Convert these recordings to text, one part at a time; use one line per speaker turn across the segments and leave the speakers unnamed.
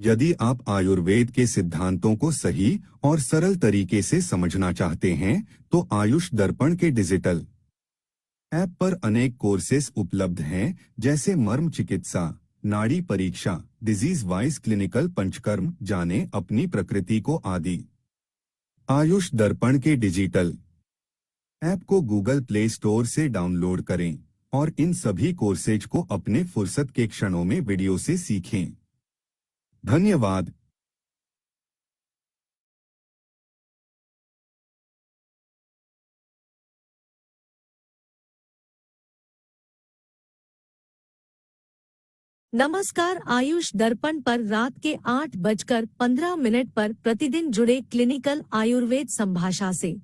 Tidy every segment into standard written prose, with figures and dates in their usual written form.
यदि आप आयुर्वेद के सिद्धांतों को सही और सरल तरीके से समझना चाहते हैं, तो आयुष दर्पण के डिजिटल ऐप पर अनेक कोर्सेस उपलब्ध हैं, जैसे मर्म चिकित्सा, नाड़ी परीक्षा, डिजीज वाइज क्लिनिकल पंचकर्म, जाने अपनी प्रकृति को आदि। आयुष दर्पण के डिजिटल ऐप को गूगल प्ले स्टोर से डाउनलोड करें और इन सभी कोर्सेज को अपने फुर्सत के क्षणों में वीडियो से सीखें। धन्यवाद।
नमस्कार। आयुष दर्पण पर रात के 8:15 पर प्रतिदिन जुड़े क्लिनिकल आयुर्वेद संभाषा से।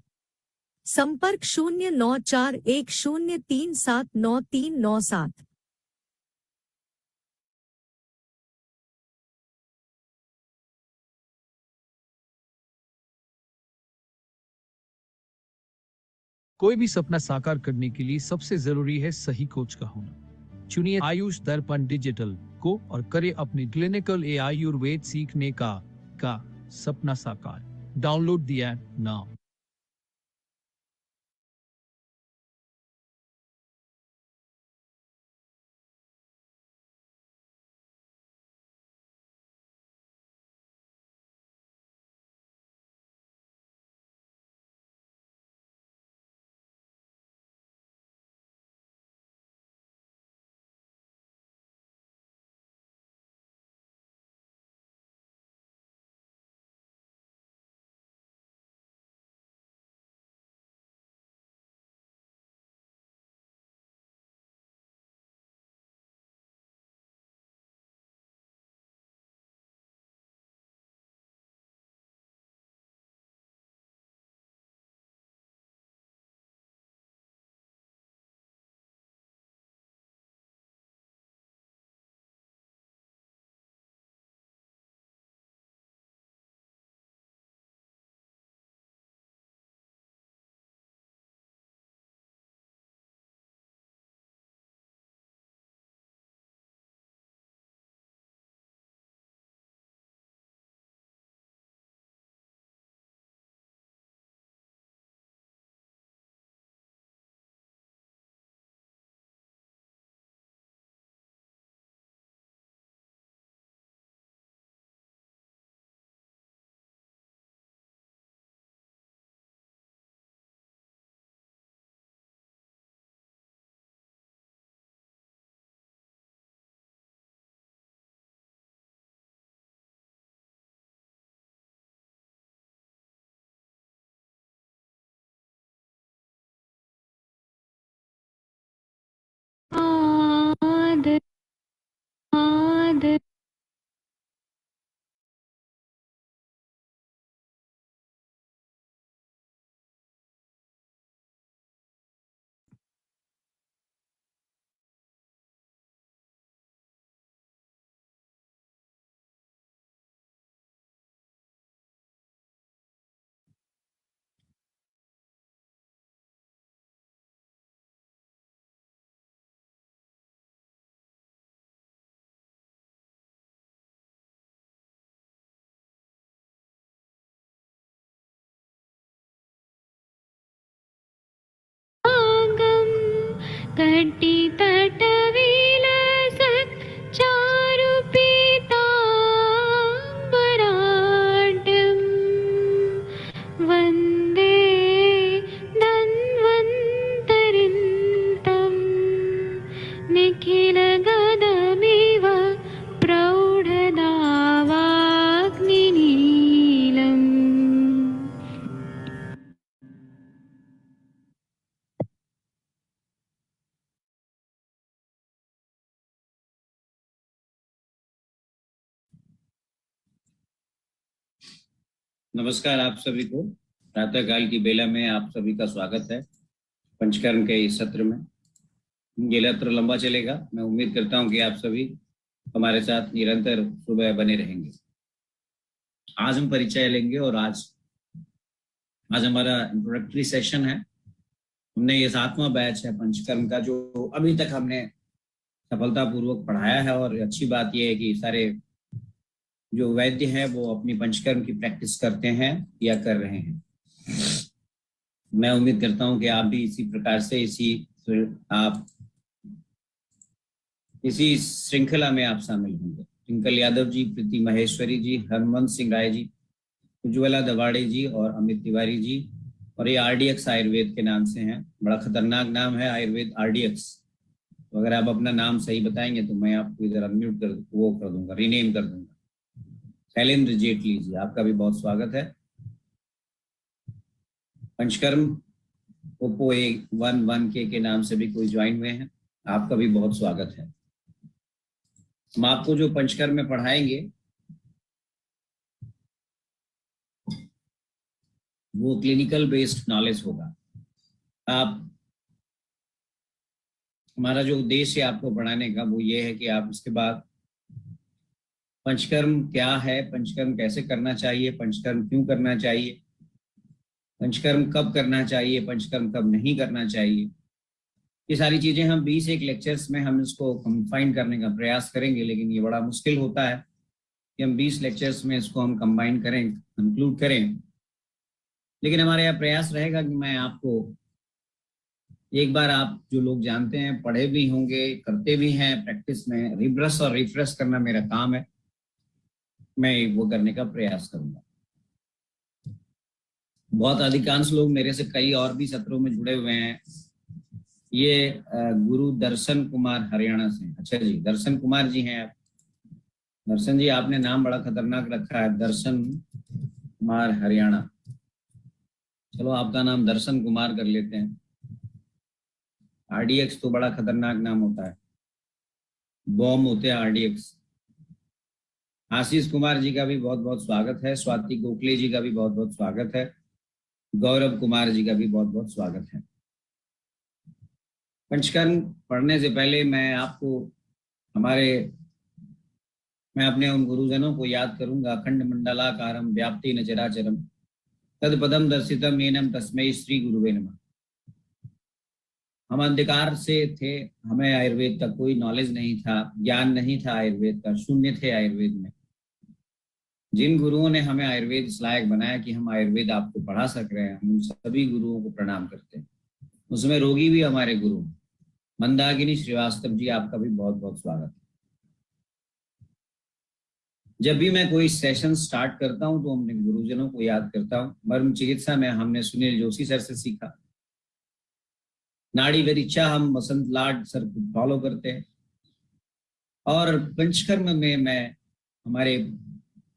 संपर्क 0941037997।
कोई भी सपना साकार करने के लिए सबसे जरूरी है सही कोच का होना। चुनिए आयुष दर्पण डिजिटल को और करे अपनी क्लिनिकल आयुर्वेद सीखने का सपना साकार। Download the app now.
कटितटविलसत् चारुपीताम्बराढ्यं वन्दे धन्वन्तरिन्तं निखिलगदमिव प्रौढदावाग्निनीलम्।
नमस्कार आप सभी को। प्रातःकाल की बेला में आप सभी का स्वागत है पंचकर्म के इस सत्र में। ये सत्र लंबा चलेगा। मैं उम्मीद करता हूं कि आप सभी हमारे साथ निरंतर सुबह बने रहेंगे। आज हम परिचय लेंगे और आज हमारा इंट्रोडक्टरी सेशन है। हमने ये 7वां बैच है पंचकर्म का, जो अभी तक हमने सफलतापूर्वक पढ़ाया है। और अच्छी बात यह है कि सारे जो वैद्य हैं वो अपनी पंचकर्म की प्रैक्टिस करते हैं या कर रहे हैं। मैं उम्मीद करता हूं कि आप भी इसी प्रकार से इसी श्रृंखला में आप शामिल होंगे। ट्विंकल यादव जी, प्रीति महेश्वरी जी, हरमंत सिंह राय जी, उज्ज्वला दवाड़े जी और अमित तिवारी जी, और ये RDX आयुर्वेद के नाम से हैं। बड़ा खतरनाक नाम है आयुर्वेद RDX। तो अगर आप अपना नाम सही बताएंगे तो मैं आपको इधर अनम्यूट कर दूंगा, रीनेम कर दूंगा। शैलेंद्र जेटली जी, आपका भी बहुत स्वागत है। पंचकर्म ओप्पो 11K के नाम से भी कोई ज्वाइन हुए हैं, आपका भी बहुत स्वागत है। हम आपको जो पंचकर्म में पढ़ाएंगे वो क्लिनिकल बेस्ड नॉलेज होगा। हमारा जो उद्देश्य है आपको पढ़ाने का वो ये है कि आप इसके बाद पंचकर्म क्या है, पंचकर्म कैसे करना चाहिए, पंचकर्म क्यों करना चाहिए, पंचकर्म कब करना चाहिए, पंचकर्म कब नहीं करना चाहिए, ये सारी चीजें हम 21 लेक्चर्स में हम इसको कंबाइन करने का प्रयास करेंगे। लेकिन ये बड़ा मुश्किल होता है कि हम 20 लेक्चर्स में इसको हम कंबाइन करें, कंक्लूड करें। लेकिन हमारा यह प्रयास रहेगा कि मैं आपको एक बार, आप जो लोग जानते हैं, पढ़े भी होंगे, करते भी हैं प्रैक्टिस में, रिब्रश और रिफ्रेश करना मेरा काम है, मैं वो करने का प्रयास करूंगा। बहुत अधिकांश लोग मेरे से कई और भी सत्रों में जुड़े हुए हैं। ये गुरु दर्शन कुमार हरियाणा से। अच्छा जी, दर्शन कुमार जी हैं आप। दर्शन जी, आपने नाम बड़ा खतरनाक रखा है, दर्शन कुमार हरियाणा। चलो आपका नाम दर्शन कुमार कर लेते हैं। RDX तो बड़ा खतरनाक नाम होता है, बॉम्ब होते हैं RDX। आशीष कुमार जी का भी बहुत बहुत स्वागत है। स्वाति गोखले जी का भी बहुत बहुत स्वागत है। गौरव कुमार जी का भी बहुत बहुत स्वागत है। पंचकर्म पढ़ने से पहले मैं अपने उन गुरुजनों को याद करूंगा। अखंड मंडलाकारम व्याप्ति न चराचरम तद पदम दर्शितम येनम तस्मै श्री गुरुवे नमः। हम अंधकार से थे, हमें आयुर्वेद का कोई नॉलेज नहीं था, ज्ञान नहीं था आयुर्वेद का, शून्य थे आयुर्वेद में। जिन गुरुओं ने हमें आयुर्वेद इस लायक बनाया कि हम आयुर्वेद आपको पढ़ा सक रहे हैं, हम उन सभी गुरुओं को प्रणाम करते हैं। उसमें रोगी भी हमारे गुरु। मंदाकिनी श्रीवास्तव जी, आपका भी बहुत बहुत स्वागत है। जब भी मैं कोई सेशन स्टार्ट करता हूं तो अपने गुरुजनों को याद करता हूं। मर्म चिकित्सा में हमने सुनील जोशी सर से सीखा। नाड़ी वरीक्षा हम वसंत लाड सर को फॉलो करते हैं। और पंचकर्म में मैं हमारे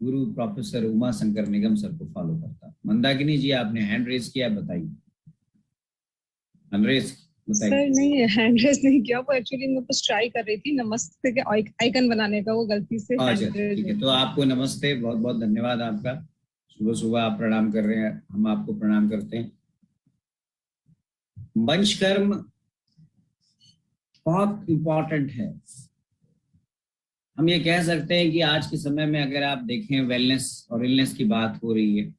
गुरु प्रोफेसर उमा शंकर निगम सर को फॉलो करता हूँ। मंदाकिनी जी, आपने हैंड रेज किया, बताइए। हैंड रेज
सर नहीं, हैंड रेज नहीं किया, वो एक्चुअली मैं बस ट्राई कर रही थी नमस्ते के आइकन बनाने का, वो गलती से।
अच्छा ठीक है, तो आपको नमस्ते, बहुत बहुत धन्यवाद आपका। सुबह सुबह आप प्रणाम कर रहे हैं, हम आपको प्रणाम करते हैं। पंचकर्म बहुत इंपॉर्टेंट है। हम ये कह सकते हैं कि आज के समय में अगर आप देखें, वेलनेस और इलनेस की बात हो रही है।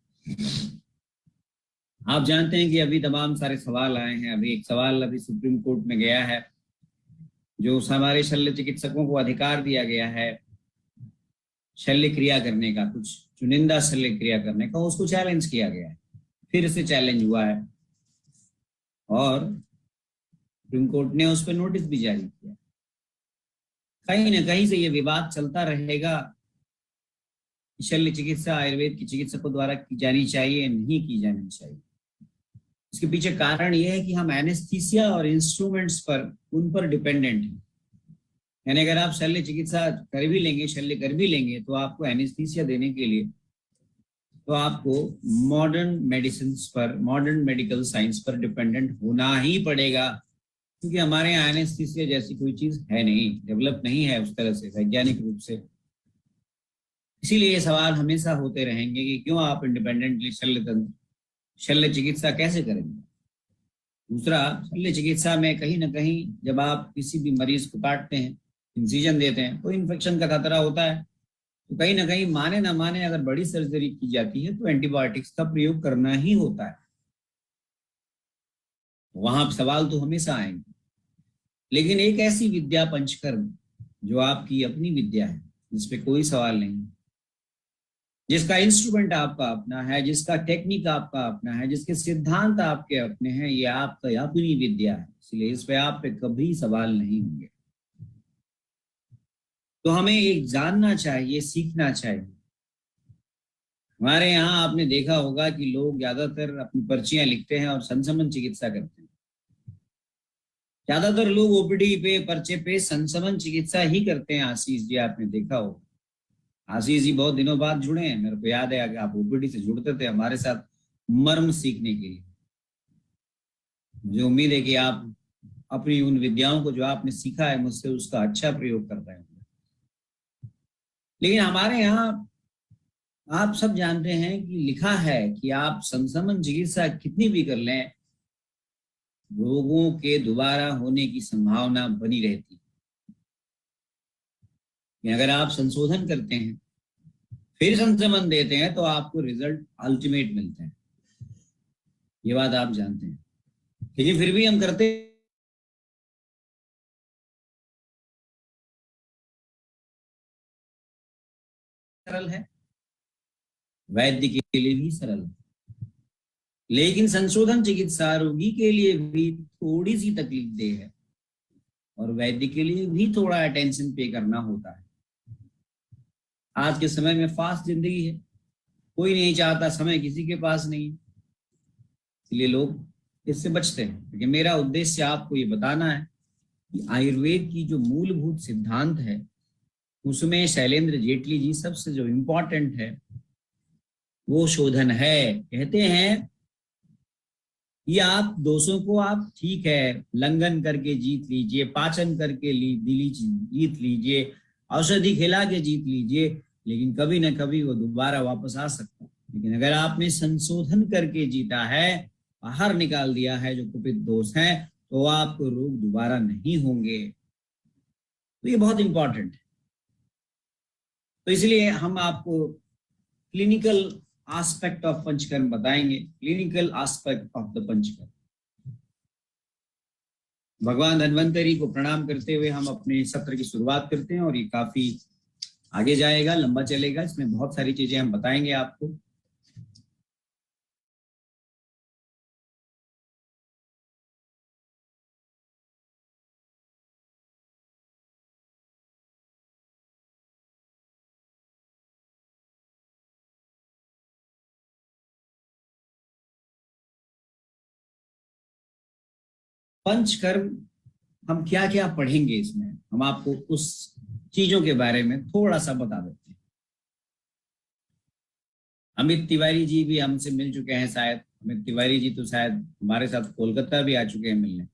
आप जानते हैं कि अभी तमाम सारे सवाल आए हैं। अभी एक सवाल अभी सुप्रीम कोर्ट में गया है, जो हमारे शल्य चिकित्सकों को अधिकार दिया गया है शल्य क्रिया करने का, कुछ चुनिंदा शल्य क्रिया करने का, उसको चैलेंज किया गया है। फिर से चैलेंज हुआ है और सुप्रीम कोर्ट ने उस पर नोटिस भी जारी किया। कहीं ना कहीं से ये विवाद चलता रहेगा। शल्य चिकित्सा आयुर्वेद की चिकित्सकों द्वारा की जानी चाहिए, नहीं की जानी चाहिए। इसके पीछे कारण ये है कि हम एनेस्थीसिया और इंस्ट्रूमेंट्स पर, उन पर डिपेंडेंट हैं। यानी अगर आप शल्य चिकित्सा कर भी लेंगे, शल्य कर भी लेंगे, तो आपको एनेस्थीसिया देने के लिए तो आपको मॉडर्न मेडिसिन पर, मॉडर्न मेडिकल साइंस पर डिपेंडेंट होना ही पड़ेगा, क्योंकि हमारे यहाँ एनेस्थीसिया जैसी कोई चीज है नहीं, डेवलप नहीं है उस तरह से वैज्ञानिक रूप से। इसीलिए ये सवाल हमेशा होते रहेंगे कि क्यों आप इंडिपेंडेंटली शल्य चिकित्सा कैसे करेंगे। दूसरा, शल्य चिकित्सा में कहीं ना कहीं जब आप किसी भी मरीज को काटते हैं, इंसिजन देते हैं, तो इन्फेक्शन का खतरा होता है। तो कहीं ना कहीं माने ना माने, अगर बड़ी सर्जरी की जाती है तो एंटीबायोटिक्स का प्रयोग करना ही होता है। वहां सवाल तो हमेशा आएंगे। लेकिन एक ऐसी विद्या पंचकर्म जो आपकी अपनी विद्या है, जिसपे कोई सवाल नहीं, जिसका इंस्ट्रूमेंट आपका अपना है, जिसका टेक्निक आपका अपना है, जिसके सिद्धांत आपके अपने हैं, ये आपका अपनी विद्या है, इसलिए इस पे आप पे कभी सवाल नहीं होंगे। तो हमें एक जानना चाहिए, सीखना चाहिए। हमारे यहाँ आपने देखा होगा कि लोग ज्यादातर अपनी पर्चियां लिखते हैं और संसमन चिकित्सा करते हैं। ज्यादातर लोग ओपीडी पे, पर्चे पे संसमन चिकित्सा ही करते हैं। आशीष जी, आपने देखा हो, आशीष जी बहुत दिनों बाद जुड़े हैं। मेरे को याद है कि आप ओपीडी से जुड़ते थे हमारे साथ मर्म सीखने के लिए। मुझे उम्मीद है कि आप अपनी उन विद्याओं को जो आपने सीखा है मुझसे, उसका अच्छा प्रयोग कर रहे हैं। लेकिन हमारे यहाँ आप सब जानते हैं कि लिखा है कि आप संसमन चिकित्सा कितनी भी कर लें, रोगों के दोबारा होने की संभावना बनी रहती है। अगर आप संशोधन करते हैं, फिर संक्रमण देते हैं, तो आपको रिजल्ट अल्टीमेट मिलते हैं। ये बात आप जानते हैं, लेकिन फिर भी हम करते सरल है, वैद्य के लिए भी सरल है, लेकिन संशोधन चिकित्सा रोगी के लिए भी थोड़ी सी तकलीफ दे है और वैद्य के लिए भी थोड़ा अटेंशन पे करना होता है। आज के समय में फास्ट जिंदगी है, कोई नहीं चाहता, समय किसी के पास नहीं, इसलिए लोग इससे बचते हैं। लेकिन मेरा उद्देश्य आपको ये बताना है कि आयुर्वेद की जो मूलभूत सिद्धांत है, उसमें शैलेंद्र जेटली जी सबसे जो इम्पोर्टेंट है वो शोधन है। कहते हैं कि आप दोषों को आप ठीक है लंघन करके जीत लीजिए, पाचन करके जीत लीजिए, औषधि खिला के जीत लीजिए, लेकिन कभी ना कभी वो दोबारा वापस आ सकता है। लेकिन अगर आपने संशोधन करके जीता है, बाहर निकाल दिया है जो कुपित दोष है, तो आपको रोग दोबारा नहीं होंगे। तो ये बहुत इंपॉर्टेंट है। तो इसलिए हम आपको क्लिनिकल एस्पेक्ट ऑफ पंचकर्म बताएंगे, clinical aspect of the panchakarma. भगवान धन्वंतरी को प्रणाम करते हुए हम अपने सत्र की शुरुआत करते हैं, और ये काफी आगे जाएगा, लंबा चलेगा, इसमें बहुत सारी चीजें हम बताएंगे आपको। पंचकर्म हम क्या क्या पढ़ेंगे इसमें, हम आपको उस चीजों के बारे में थोड़ा सा बता देते हैं। अमित तिवारी जी भी हमसे मिल चुके हैं शायद। अमित तिवारी जी तो शायद हमारे साथ कोलकाता भी आ चुके हैं मिलने।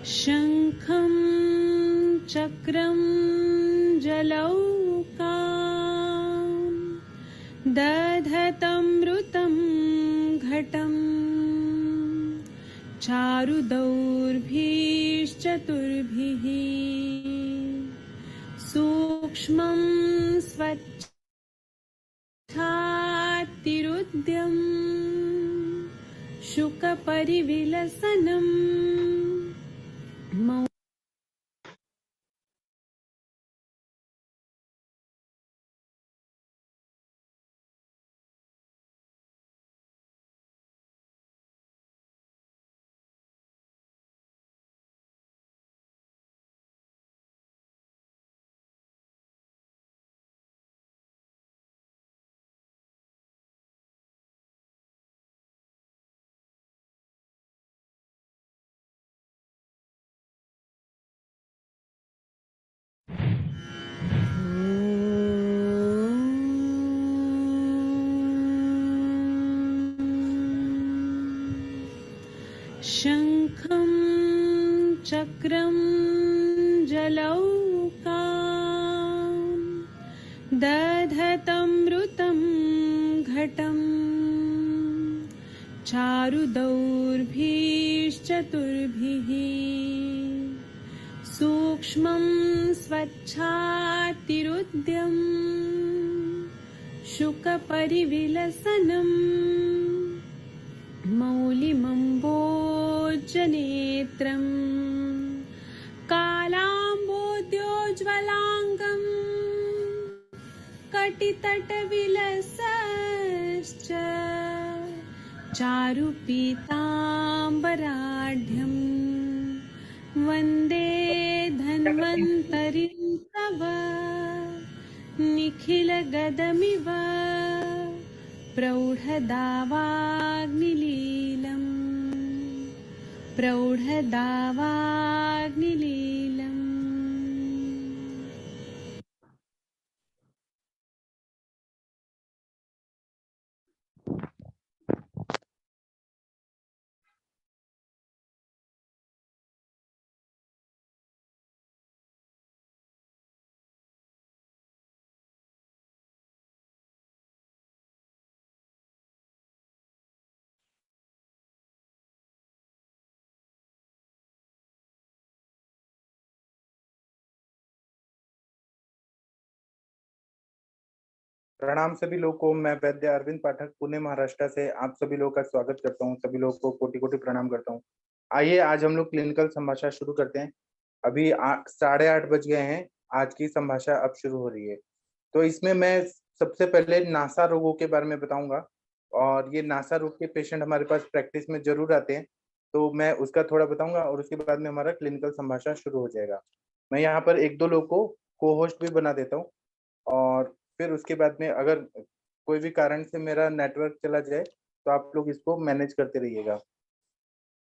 शङ्खं चक्रं जलौकां दधतमृतं घटं चारुदौर्भिश्चतुर्भिः सूक्ष्मं स्वच्छातिरुद्यं शुकपरिविलसनम् शङ्खं चक्रं जलौकाम् दधतमृतं घटं चारुदौर्भिश्चतुर्भिः सूक्ष्मं स्वच्छातिरुद्यम् शुकपरिविलसनम् मौलिमम्बोजनेत्रम् कालाम्बोद्योज्ज्वलाङ्गम् कटितटविलसश्च चारुपीताम्बराढ्यम् वन्दे धन्वन्तरिं तव निखिलगदमिव प्रौढदावाग्निलीलम् प्रौढदावाग्निलीलम्।
प्रणाम सभी लोगों को। मैं वैद्य अरविंद पाठक पुणे महाराष्ट्र से आप सभी लोगों का स्वागत करता हूं। सभी लोगों को कोटि कोटि प्रणाम करता हूं। आइए आज हम लोग क्लिनिकल संभाषा शुरू करते हैं। अभी 8:30 बज गए हैं। आज की संभाषा अब शुरू हो रही है। तो इसमें मैं सबसे पहले नासा रोगों के बारे में बताऊंगा और ये नासा रोग के पेशेंट हमारे पास प्रैक्टिस में जरूर आते हैं, तो मैं उसका थोड़ा बताऊंगा और उसके बाद में हमारा क्लिनिकल संभाषा शुरू हो जाएगा। मैं यहाँ पर 1-2 लोग को को होस्ट भी बना देता हूँ और फिर उसके बाद में अगर कोई भी कारण से मेरा नेटवर्क चला जाए तो आप लोग इसको मैनेज करते रहिएगा।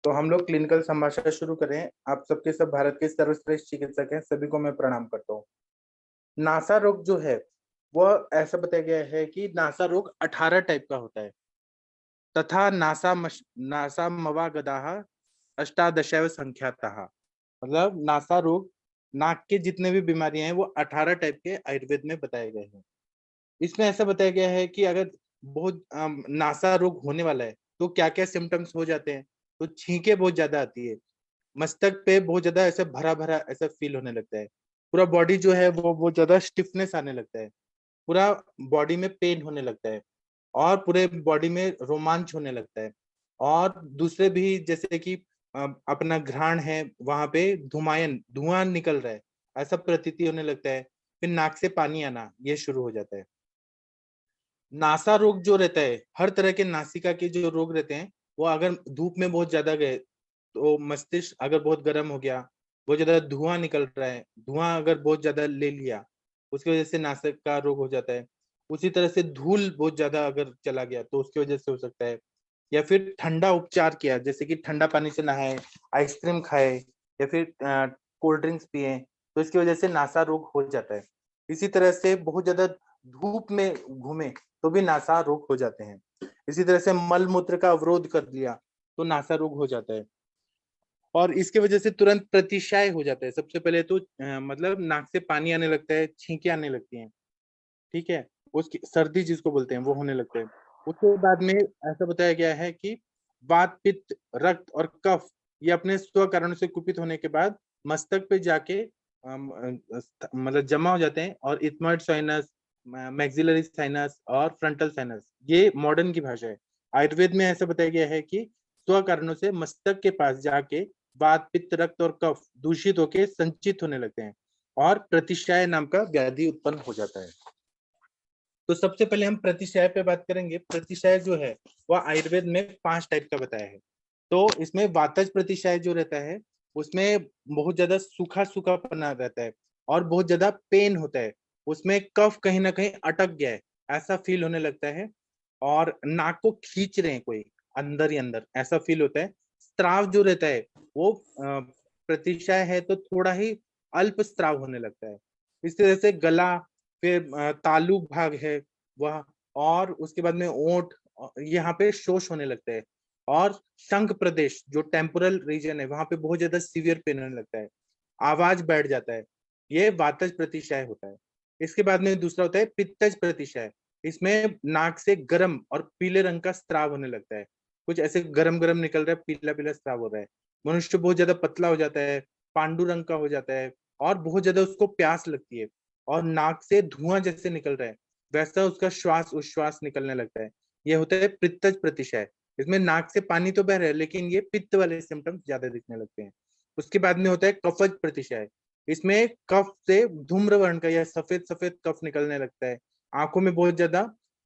तो हम लोग क्लिनिकल संभाषण शुरू करें। आप सबके सब भारत के सर्वश्रेष्ठ चिकित्सक हैं, सभी को मैं प्रणाम करता हूँ। नासा रोग जो है वह ऐसा बताया गया है कि नासा रोग 18 टाइप का होता है तथा नासा मवागदाः अष्टादशैव संख्यातः। मतलब नासा रोग, नाक के जितने भी बीमारियां हैं वो 18 टाइप के आयुर्वेद में बताए गए हैं। इसमें ऐसा बताया गया है कि अगर बहुत नासा रोग होने वाला है तो क्या क्या सिम्टम्स हो जाते हैं। तो छींके बहुत ज्यादा आती है, मस्तक पे बहुत ज्यादा ऐसा भरा भरा ऐसा फील होने लगता है, पूरा बॉडी जो है वो बहुत ज्यादा स्टिफनेस आने लगता है, पूरा बॉडी में पेन होने लगता है और पूरे बॉडी में रोमांच होने लगता है। और दूसरे भी जैसे कि अपना घ्राण है वहां पे धुआं निकल रहा है ऐसा प्रतीति होने लगता है। फिर नाक से पानी आना ये शुरू हो जाता है। नासा रोग जो रहता है, हर तरह के नासिका के जो रोग रहते हैं वो अगर धूप में बहुत ज्यादा गए तो मस्तिष्क अगर बहुत गर्म हो गया, बहुत ज्यादा धुआं निकल रहा है, धुआं अगर बहुत ज्यादा ले लिया उसकी वजह से नासिक का रोग हो जाता है। उसी तरह से धूल बहुत ज्यादा अगर चला गया तो उसकी वजह से हो सकता है। या फिर ठंडा उपचार किया, जैसे कि ठंडा पानी से नहाए, आइसक्रीम खाए या फिर कोल्ड ड्रिंक्स पिए, तो इसकी वजह से नासा रोग हो जाता है। इसी तरह से बहुत ज्यादा धूप में घूमे तो भी नासा रोग हो जाते हैं। इसी तरह से मल मूत्र का अवरोध कर दिया तो नासा रोग हो जाता है और इसके वजह से तुरंत प्रतिशाय हो जाता है। सबसे पहले तो मतलब नाक से पानी आने लगता है, छींके आने लगती हैं, ठीक है, उसकी सर्दी जिसको बोलते हैं वो होने लगता है। उसके बाद में ऐसा बताया गया है कि वात, पित्त, रक्त और कफ ये अपने स्व कारण से कुपित होने के बाद मस्तक पे जाके मतलब जमा हो जाते हैं और इथमॉइड साइनस, मैक्सिलरी साइनस और फ्रंटल साइनस, ये मॉडर्न की भाषा है। आयुर्वेद में ऐसा बताया गया है कि स्व कारणों से मस्तक के पास जाके वात, पित्त, रक्त और कफ दूषित होके संचित होने लगते हैं और प्रतिशाय नाम का व्याधि उत्पन्न हो जाता है। तो सबसे पहले हम प्रतिशय पे बात करेंगे। प्रतिशय जो है वह आयुर्वेद में 5 टाइप का बताया है। तो इसमें वातज प्रतिशय जो रहता है उसमें बहुत ज्यादा सूखा सूखा पना रहता है और बहुत ज्यादा पेन होता है, उसमें कफ कहीं ना कहीं अटक गया है ऐसा फील होने लगता है और नाक को खींच रहे हैं कोई अंदर ही अंदर ऐसा फील होता है। स्त्राव जो रहता है वो प्रतिशय है तो थोड़ा ही अल्प स्त्राव होने लगता है। इस तरह से गला, फिर तालु भाग है वह, और उसके बाद में ओंठ, यहाँ पे शोष होने लगता है। और शंख प्रदेश जो टेम्पोरल रीजन है वहां पे बहुत ज्यादा सीवियर पेन होने लगता है, आवाज बैठ जाता है, ये वातज प्रतिशय होता है। इसके बाद में दूसरा होता है पित्तज प्रतिशय। इसमें नाक से गर्म और पीले रंग का स्राव होने लगता है, कुछ ऐसे गरम गरम निकल रहा है, पीला पीला स्राव हो रहा है। मनुष्य बहुत ज्यादा पतला हो जाता है, पांडु रंग का हो जाता है और बहुत ज्यादा उसको प्यास लगती है और नाक से धुआं जैसे निकल रहा है वैसा उसका श्वास उच्छ्वास निकलने लगता है। ये होता है पित्तज प्रतिशय। इसमें नाक से पानी तो बह रहा है लेकिन ये पित्त वाले सिम्टम्स ज्यादा दिखने लगते हैं। उसके बाद में होता है कफज प्रतिशय। इसमें कफ से धूम्र वर्ण का या सफेद सफेद कफ निकलने लगता है, आंखों में बहुत ज्यादा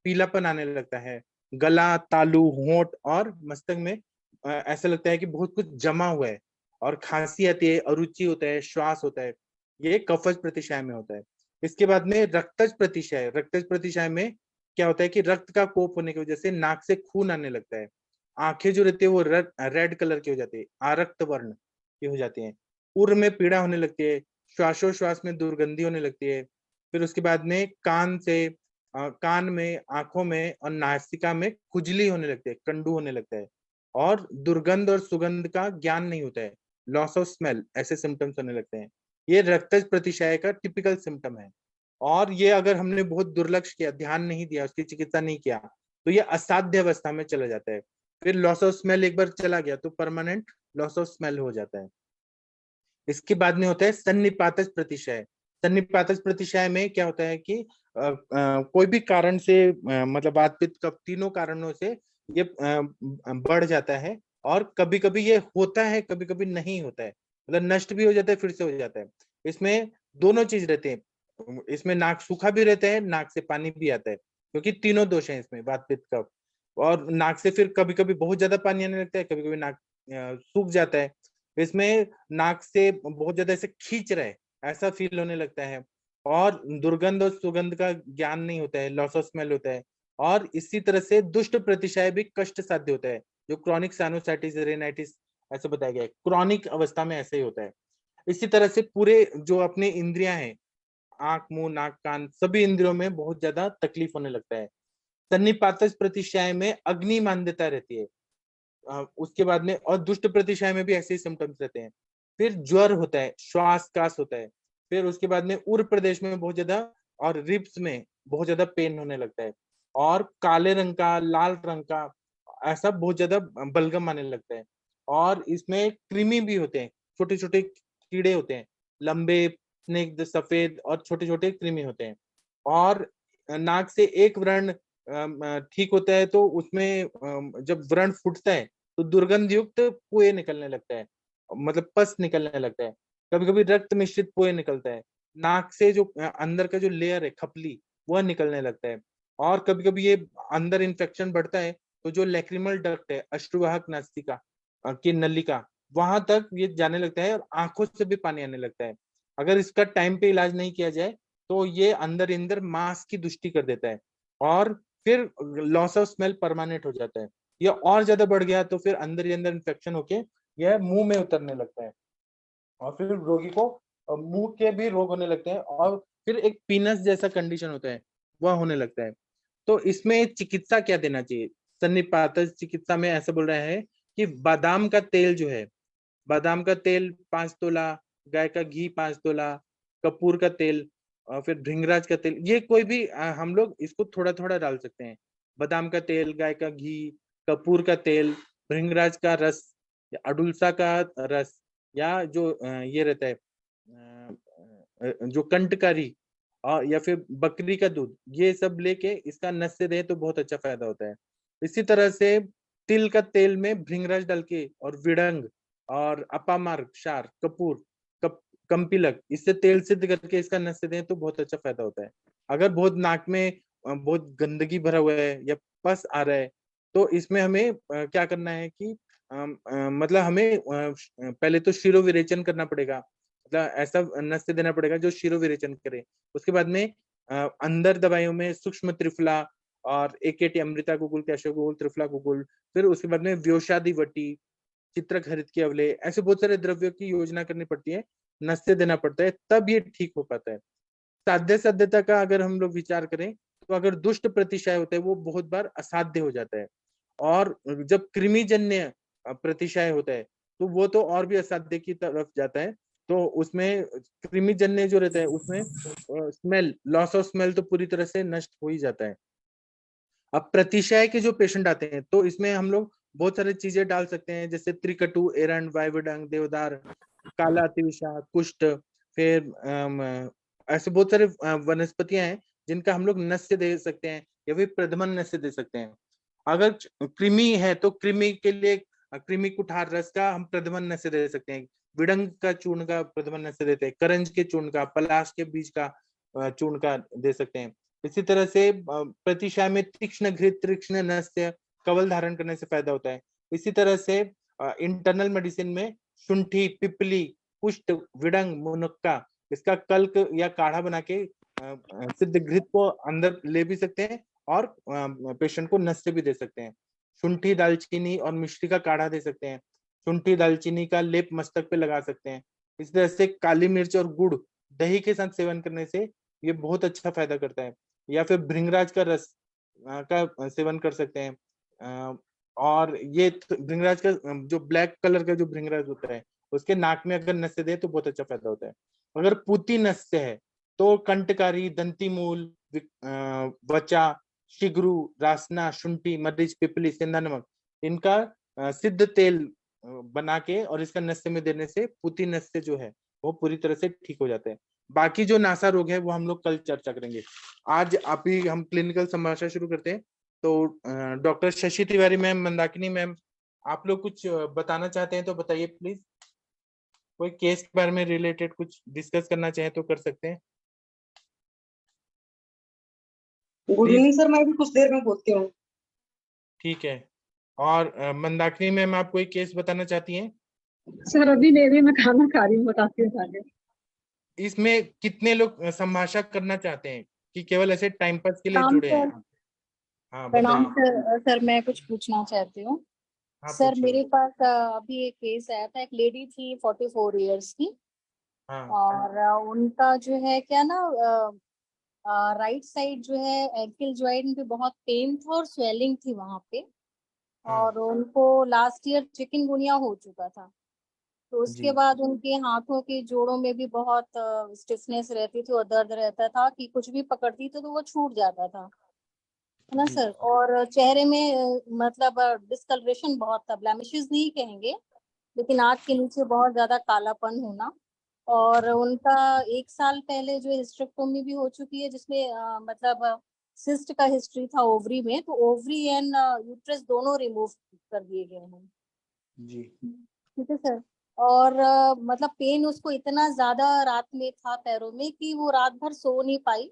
पीलापन आने लगता है, गला, तालू, होंठ और मस्तक में ऐसा लगता है कि बहुत कुछ जमा हुआ है और खांसी आती है, अरुचि होता है, श्वास होता है। ये कफज प्रतिशय में होता है। इसके बाद में रक्तज प्रतिशय। रक्तज प्रतिशय में क्या होता है कि रक्त का कोप होने की वजह से नाक से खून आने लगता है, आंखें जो रहती है वो रेड कलर की हो जाती है, आरक्त वर्ण की हो जाती है, उर में पीड़ा होने लगती है, श्वासोश्वास में दुर्गंधी होने लगती है। फिर उसके बाद में कान में, आंखों में और नासिका में खुजली होने लगती है, कंडू होने लगता है और दुर्गंध और सुगंध का ज्ञान नहीं होता है, लॉस ऑफ स्मेल, ऐसे सिम्टम्स होने लगते हैं। ये रक्तज प्रतिशय का टिपिकल सिम्टम है और ये अगर हमने बहुत दुर्लक्ष्य किया, ध्यान नहीं दिया, उसकी चिकित्सा नहीं किया तो ये असाध्य अवस्था में चला जाता है। फिर लॉस ऑफ स्मेल एक बार चला गया तो परमानेंट लॉस ऑफ स्मेल हो जाता है। इसके बाद में होता है सन्निपातज प्रतिशय। सन्निपातज प्रतिशय में क्या होता है कि कोई भी कारण से मतलब वात पित्त कफ तीनों कारणों से ये बढ़ जाता है और कभी कभी ये होता है, कभी कभी नहीं होता है, मतलब नष्ट भी हो जाता है फिर से हो जाता है। इसमें दोनों चीज रहते हैं, इसमें नाक सूखा भी रहता है, नाक से पानी भी आता है, क्योंकि तीनों दोष हैं इसमें, वात पित्त कफ। और नाक से फिर कभी कभी बहुत ज्यादा पानी आने लगता है, कभी कभी नाक सूख जाता है। इसमें नाक से बहुत ज्यादा ऐसे खींच रहे ऐसा फील होने लगता है और दुर्गंध और सुगंध का ज्ञान नहीं होता है, लॉस ऑफ स्मेल होता है। और इसी तरह से दुष्ट प्रतिशय भी कष्ट साध्य होता है, जो क्रॉनिक साइनोसाइटिस, रेनाइटिस ऐसा बताया गया है, क्रॉनिक अवस्था में ऐसे ही होता है। इसी तरह से पूरे जो अपने इंद्रियां हैं, आंख, मुंह, नाक, कान, सभी इंद्रियों में बहुत ज्यादा तकलीफ होने लगता है। सन्निपातज प्रतिशय में अग्नि मान्यता रहती है। उसके बाद में और दुष्ट प्रतिशय में भी ऐसे ही सिम्टम्स रहते हैं। फिर ज्वर होता है, श्वास कास होता है। फिर उसके बाद में उर प्रदेश में बहुत ज्यादा और रिब्स में बहुत ज्यादा पेन होने लगता है और काले रंग का, लाल रंग का ऐसा बहुत ज्यादा बलगम आने लगता है। और इसमें कृमि भी होते हैं, छोटे छोटे कीड़े होते हैं, लंबे, स्निग्ध, सफेद और छोटे छोटे कृमि होते हैं। और नाक से एक व्रण ठीक होता है तो उसमें जब व्रण फूटता है तो दुर्गंध युक्त पोए निकलने लगता है, मतलब पस निकलने लगता है, कभी कभी रक्त मिश्रित पोए निकलता है। नाक से जो अंदर का जो लेयर है, खपली, वह निकलने लगता है। और कभी कभी ये अंदर इन्फेक्शन बढ़ता है तो जो लैक्रिमल डक्ट है, अश्रुवाहक नासिका की नलिका, वहां तक ये जाने लगता है और आंखों से भी पानी आने लगता है। अगर इसका टाइम पे इलाज नहीं किया जाए तो ये अंदर अंदर मांस की दुष्टि कर देता है और फिर लॉस ऑफ स्मेल परमानेंट हो जाता है। ये और ज्यादा बढ़ गया तो फिर अंदर ही अंदर इन्फेक्शन होके यह मुंह में उतरने लगता है और फिर रोगी को मुंह के भी रोग होने लगते हैं और फिर एक पीनस जैसा कंडीशन होता है, वह होने लगता है। तो इसमें चिकित्सा क्या देना चाहिए? सन्निपातज चिकित्सा में ऐसा बोल रहे हैं कि बादाम का तेल जो है, बादाम का तेल 5 तोला, गाय का घी 5 तोला, कपूर का तेल और फिर भृंगराज का तेल, ये कोई भी हम लोग इसको थोड़ा थोड़ा डाल सकते हैं। बादाम का तेल, गाय का घी, कपूर का तेल, भृंगराज का रस या अडुलसा का रस या जो ये रहता है जो कंटकारी और या फिर बकरी का दूध, ये सब लेके इसका नस से दे तो बहुत अच्छा फायदा होता है। इसी तरह से तिल का तेल में भृंगराज डाल के और विड़ंग और अपामार्ग, क्षार, कपूर, कंपिलक, इससे तेल सिद्ध करके इसका नस से दें तो बहुत अच्छा फायदा होता है। अगर बहुत नाक में बहुत गंदगी भरा हुआ है या पस आ रहा है तो इसमें हमें क्या करना है कि मतलब हमें पहले तो शिरो विरेचन करना पड़ेगा, मतलब ऐसा नस से देना पड़ेगा जो शिरो विरेचन करे। उसके बाद में अंदर दवाइयों में सूक्ष्म त्रिफला और एकेटी, अमृता गुगुल, कैशो गुगुल, त्रिफला गुगुल, फिर उसके बाद में व्योषादि वटी, चित्रक हरित के अवले, ऐसे बहुत सारे द्रव्यों की योजना करनी पड़ती है, नस से देना पड़ता है, तब ये ठीक हो पाता है। साध्य साध्यता का अगर हम लोग विचार करें तो अगर दुष्ट प्रतिशय होता है वो बहुत बार असाध्य हो जाता है और जब कृमिजन्य प्रतिशय होता है तो वो तो और भी असाध्य की तरफ जाता है। तो उसमें कृमिजन्य जो रहता है उसमें स्मेल, लॉस ऑफ स्मेल तो पूरी तरह से नष्ट हो ही जाता है। अब प्रतिशय के जो पेशेंट आते हैं तो इसमें हम लोग बहुत सारी चीजें डाल सकते हैं, जैसे त्रिकटु, एरंड, वाइवडंग, देवदार, काला अतिविषा, कुष्ठ, फिर ऐसे बहुत सारे वनस्पतियां हैं जिनका हम लोग नस्य दे सकते हैं या फिर प्रधमन नस्य दे सकते हैं। अगर कृमि है तो कृमि के लिए कृमि कुठार रस का हम प्रधमन नस्य दे सकते हैं, विडंग का चूर्ण का प्रधमन नस्य देते हैं, करंज के चूर्ण का, पलाश के बीज का चूर्ण का दे सकते हैं। इसी तरह से प्रतिशय में तीक्ष्ण घृत, तीक्ष्ण नस्य कवल धारण करने से फायदा होता है। इसी तरह से इंटरनल मेडिसिन में शुंठी, पिपली, कुष्ठ, विडंग, मुनक्का, इसका कल्क या काढ़ा बना के सिद्ध घृत को अंदर ले भी सकते हैं और पेशेंट को नस्य भी दे सकते हैं। शुंठी, दालचीनी और मिश्री का काढ़ा दे सकते हैं। शुंठी, दालचीनी का लेप मस्तक पे लगा सकते हैं। इस तरह से काली मिर्च और गुड़ दही के साथ सेवन करने से ये बहुत अच्छा फायदा करता है। या फिर भृंगराज का रस का सेवन कर सकते हैं। और ये भृंगराज का जो ब्लैक कलर का जो भृंगराज होता है उसके नाक में अगर नस्य दे तो बहुत अच्छा फायदा होता है। अगर पूती नस्य है तो कंटकारी, दंती मूल, वचा, शिगरू, रासना, शुंठी, मरीच, पिपली, सेंधा नमक, इनका सिद्ध तेल बना के और इसका नस्य में देने से पूती नस्य जो है वो पूरी तरह से ठीक हो जाता है। बाकी जो नासा रोग है वो हम लोग कल चर्चा करेंगे। आज अभी हम क्लिनिकल संभाषण शुरू करते हैं। तो doctor Shashi Tiwari ma'am, Mandakini ma'am, आप लोग कुछ बताना चाहते हैं तो बताइए प्लीज। कोई केस के बारे में रिलेटेड कुछ डिस्कस करना चाहे तो कर सकते हैं।
गुड इवनिंग सर, मैं भी कुछ देर में बोलती हूँ।
ठीक है। और मंदाकिनी मैम, आप कोई केस बताना चाहती हैं?
सर अभी नहीं, अभी मैं खाना खा रही हूँ, बताती हूँ आगे।
इसमें कितने लोग संभाषण करना चाहते हैं कि केवल ऐसे टाइम पास के लिए
प्रणाम
जुड़े
सर।
हैं? हाँ
प्रणाम
बताइए।
सर, मैं कुछ पूछना चाहती हूँ।
हाँ
सर
पूछिए।
मेरे पास अभी एक केस आया था। एक लेडी थी 44 इयर्स की,
हाँ
और उनका जो है क्या ना, राइट साइड जो है एंकल जॉइंट पे बहुत पेन था और स्वेलिंग थी वहां पे।
हाँ
और उनको लास्ट ईयर चिकनगुनिया हो चुका था। तो उसके
जी
बाद उनके हाथों के जोड़ों में भी बहुत स्टिफनेस रहती थी और दर्द रहता था कि कुछ भी पकड़ती थी तो वो छूट जाता था, है ना
जी
सर। और चेहरे में मतलब डिस्कलरेशन बहुत था, ब्लेमिशेस नहीं कहेंगे, लेकिन आँख के नीचे बहुत ज्यादा कालापन होना। और उनका 1 साल पहले जो हिस्टेक्टोमी भी हो चुकी है, जिसमें मतलब सिस्ट का हिस्ट्री था ओवरी में, तो ओवरी एंड यूट्रस दोनों रिमूव कर दिए गए हैं।
जी
ठीक है सर। और मतलब पेन उसको इतना ज्यादा रात में था पैरों में कि वो रात भर सो नहीं पाई।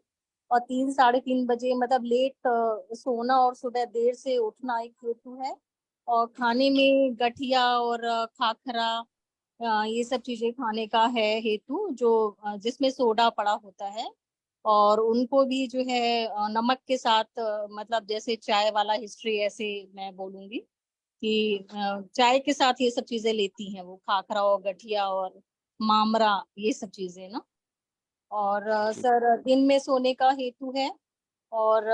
और 3 साढ़े 3 बजे मतलब लेट सोना और सुबह देर से उठना एक हेतु है। और खाने में गठिया और खाखरा, ये सब चीजें खाने का है हेतु, जो जिसमें सोडा पड़ा होता है। और उनको भी जो है नमक के साथ मतलब जैसे चाय वाला हिस्ट्री, ऐसे मैं बोलूंगी कि चाय के साथ ये सब चीजें लेती हैं वो, खाखरा और गठिया और मामरा, ये सब चीजें ना। और सर दिन में सोने का हेतु है, और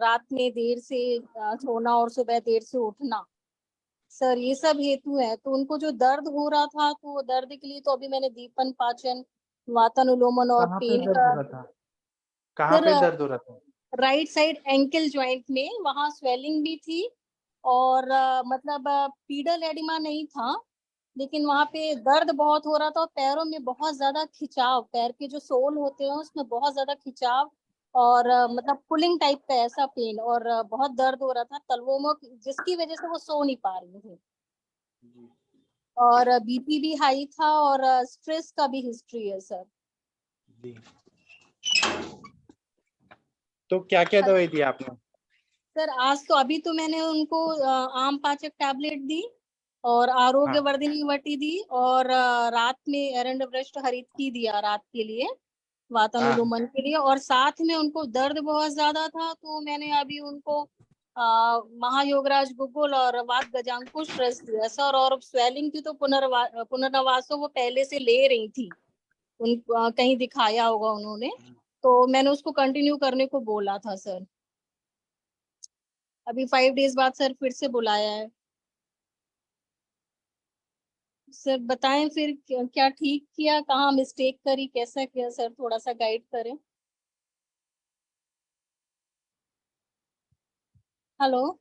रात में देर से सोना और सुबह देर से उठना, सर ये सब हेतु है। तो उनको जो दर्द हो रहा था, तो वो दर्द के लिए तो अभी मैंने दीपन पाचन, वातानुलोमन और
कहाँ पे
पेन
दर्द
का।
हो रहा था? कहाँ
सर
पे दर्द हो रहा था?
राइट साइड एंकल जॉइंट में, वहां स्वेलिंग भी थी। और मतलब पीडल एडिमा नहीं था, लेकिन वहां पे दर्द बहुत हो रहा था। और पैरों में बहुत ज्यादा खिंचाव, पैर के जो सोल होते हैं उसमें बहुत ज्यादा खिंचाव, और मतलब पुलिंग टाइप का ऐसा पेन, और बहुत दर्द हो रहा था तलवों में, जिसकी वजह से वो सो नहीं पा रही थी। और बीपी भी हाई था, और स्ट्रेस का भी हिस्ट्री है सर।
जी तो क्या क्या दवाई दी आपने?
सर आज तो अभी तो मैंने उनको आम पाचक टैबलेट दी, और आरोग्य
हाँ
वर्धिनी वटी दी, और रात में एरंड वृष्ट हरित की दिया रात के लिए,
हाँ
वातानुलोमन के लिए। और साथ में उनको दर्द बहुत ज्यादा था, तो मैंने अभी उनको महायोगराज गुगुल और वात गजांकुश रस दिया सर। और स्वेलिंग की तो पुनर्वासो वो पहले से ले रही थी, उन कहीं दिखाया होगा उन्होंने, तो मैंने उसको कंटिन्यू करने को बोला था सर। अभी 5 डेज बाद सर फिर से बुलाया है। सर बताएं फिर क्या ठीक किया, कहाँ मिस्टेक करी, कैसा किया सर, थोड़ा सा गाइड करें। हेलो।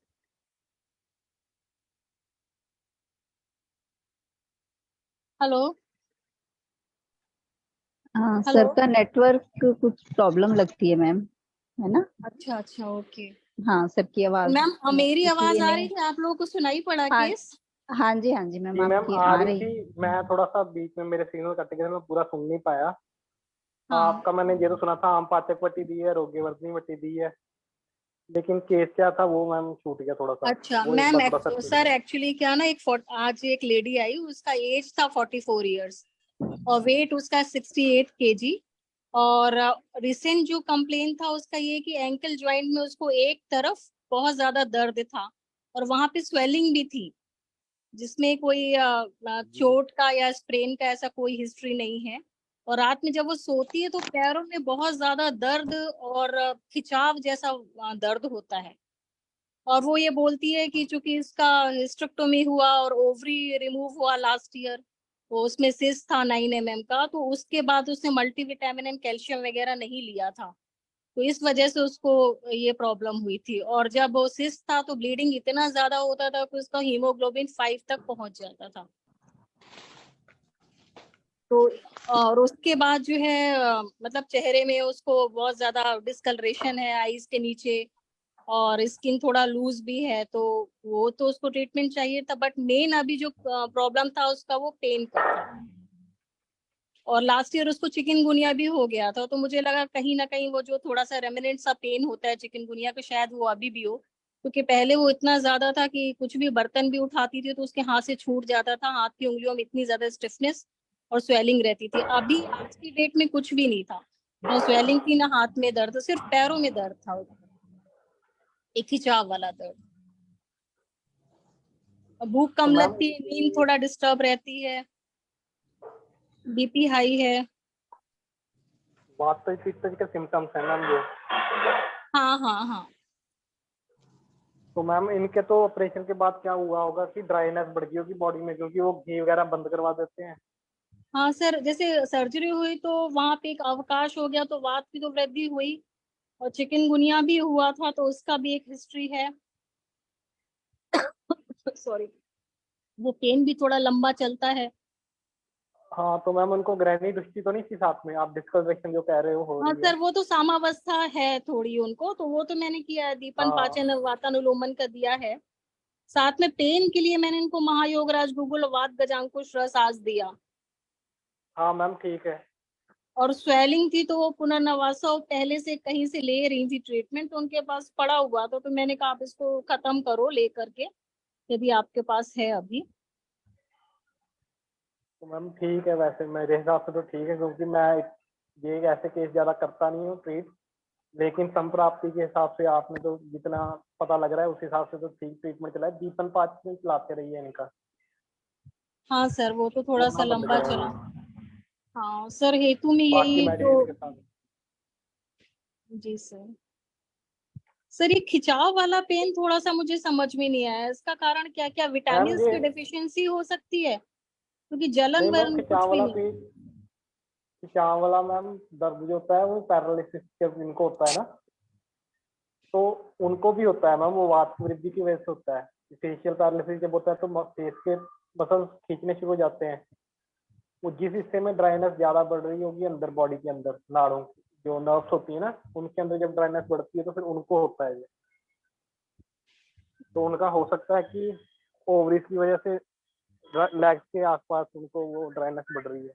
हेलो।
हाँ
हेलो।
सर का नेटवर्क कुछ प्रॉब्लम लगती है मैम, है ना।
अच्छा अच्छा ओके।
हाँ सर की आवाज
मैम मेरी आवाज
इसलिए
आ
नहीं।
रही थी, आप लोगों को सुनाई पड़ा
हाँ
केस?
हाँ जी मैम
जी मैम
आपकी
आ
आ
रही
रही।
थी, मैं थोड़ा सा बीच में मेरे सिग्नल कट गए थे, मैं पूरा सुन नहीं पाया।
हाँ
आपका मैंने ये तो सुना था आम पाचक पट्टी दी है, रोग्यवर्धनी पट्टी दी है, लेकिन केस क्या था वो मैम छूट गया थोड़ा सा।
अच्छा
वो एक
मैम
बार थोड़ा सा
सर एक्चुअली क्या ना, आज एक लेडी आई, उसका एज था 44 इयर्स और वेट उसका 68 kg। और रिसेंट जो कंप्लेन था उसका ये कि एंकल जॉइंट में उसको एक तरफ बहुत ज्यादा दर्द था और वहां पे स्वेलिंग भी थी, जिसमें कोई चोट का या स्प्रेन का ऐसा कोई हिस्ट्री नहीं है। और रात में जब वो सोती है तो पैरों में बहुत ज्यादा दर्द और खिंचाव जैसा दर्द होता है। और वो ये बोलती है कि चूंकि इसका हिस्टेक्टोमी हुआ और ओवरी रिमूव हुआ लास्ट ईयर, वो उसमें सिस्ट था 9 mm का, तो उसके बाद उसने मल्टीविटामिन एंड कैल्शियम वगैरह नहीं लिया था, तो इस वजह से उसको ये प्रॉब्लम हुई थी। और जब वो सिस्ट था तो ब्लीडिंग इतना ज्यादा होता था कि उसका हीमोग्लोबिन 5 तक पहुंच जाता था। तो और उसके बाद जो है मतलब चेहरे में उसको बहुत ज्यादा डिस्कलरेशन है आईज के नीचे, और स्किन थोड़ा लूज भी है, तो वो तो उसको ट्रीटमेंट चाहिए था। बट मेन अभी जो प्रॉब्लम था उसका वो पेन का था। और लास्ट ईयर उसको चिकनगुनिया भी हो गया था, तो मुझे लगा कहीं ना कहीं वो जो थोड़ा सा रेमिनेंट सा पेन होता है चिकनगुनिया का, शायद वो अभी भी हो, क्योंकि पहले वो इतना ज्यादा था कि कुछ भी बर्तन भी उठाती थी तो उसके हाथ से छूट जाता था, हाथ की उंगलियों में इतनी ज्यादा स्टिफनेस और स्वेलिंग रहती थी। अभी आज की डेट में कुछ भी नहीं था, ना स्वेलिंग थी ना हाथ में दर्द, सिर्फ पैरों में दर्द था उसको, एक खिंचाव वाला दर्द। भूख
तो
कम
मैम
लगती है, नींद थोड़ा डिस्टर्ब रहती है, बीपी हाई है।
बात तो इस तरह के सिम्टम्स है मैम ये।
हाँ हाँ हाँ।
तो मैम इनके तो ऑपरेशन के बाद क्या हुआ होगा कि ड्राइनेस बढ़ गई होगी बॉडी में, क्योंकि वो घी वगैरह बंद करवा देते हैं।
हाँ सर, जैसे सर्जरी हुई तो वहां पे एक अवकाश हो गया, तो वात की तो वृद्धि हुई, और चिकनगुनिया भी हुआ था तो उसका भी एक हिस्ट्री है। सॉरी। वो पेन भी थोड़ा लंबा चलता है।
हाँ तो मैम उनको ग्रहणी दृष्टि तो नहीं थी साथ में, आप डिस्कलरेशन जो कह रहे हो
हाँ
रही है।
सर, वो तो सामावस्था है थोड़ी उनको, तो वो तो मैंने किया है, दीपन
हाँ
पाचन वातानुलोमन का दिया है। साथ में पेन के लिए मैंने इनको महायोग राज गुगुल वात गजांकुश रस आज दिया।
हाँ मैम ठीक है।
और स्वेलिंग थी तो वो पुनर्नवासा पहले से कहीं से ले रही थी ट्रीटमेंट, तो उनके पास पड़ा हुआ था, तो मैंने कहा आप इसको खत्म करो ले करके, यदि आपके पास है अभी।
तो मैम ठीक है, वैसे मेरे हिसाब से तो ठीक है, क्योंकि मैं ये ऐसे केस ज्यादा करता नहीं हूँ ट्रीट, लेकिन संप्राप्ति के हिसाब से आपने तो जितना पता लग रहा है उस हिसाब से तो ठीक ट्रीटमेंट चला है। दीपन पाचन चलाते रहिए इनका,
हाँ सर, वो तो थोड़ा
वो
सा
ना बंद
लंबा चला।
कराइए।
हाँ सर, हेतु में
बाकी
यही तो।
मेडिसिन के साथ।
जी सर। सर ये खिंचाव वाला पेन थोड़ा सा मुझे समझ में नहीं आया, इसका कारण क्या क्या
मैम
विटामिन
ये
की डेफिशिएंसी हो सकती है, क्योंकि जलन
नहीं मैम,
वलन कुछ भी नहीं।
खिंचाव वाला मैम दर्द जो होता है वो पैरालिसिस जब इनको होता है ना, तो उनको भी होता है मैम, वो वात वृद्धि की वजह से होता है। फेशियल पैरालिसिस जब होता है तो फेस के मसल्स खींचने शुरू हो जाते हैं। वो जिस हिस्से में ड्राइनेस ज्यादा बढ़ रही होगी अंदर बॉडी के अंदर, नाड़ों जो नर्व्स होती है ना उनके अंदर जब ड्राइनेस बढ़ती है तो फिर उनको होता है ये। तो उनका हो सकता है कि ओवरीज की वजह से लेग्स के आसपास उनको वो ड्राइनेस बढ़ रही है।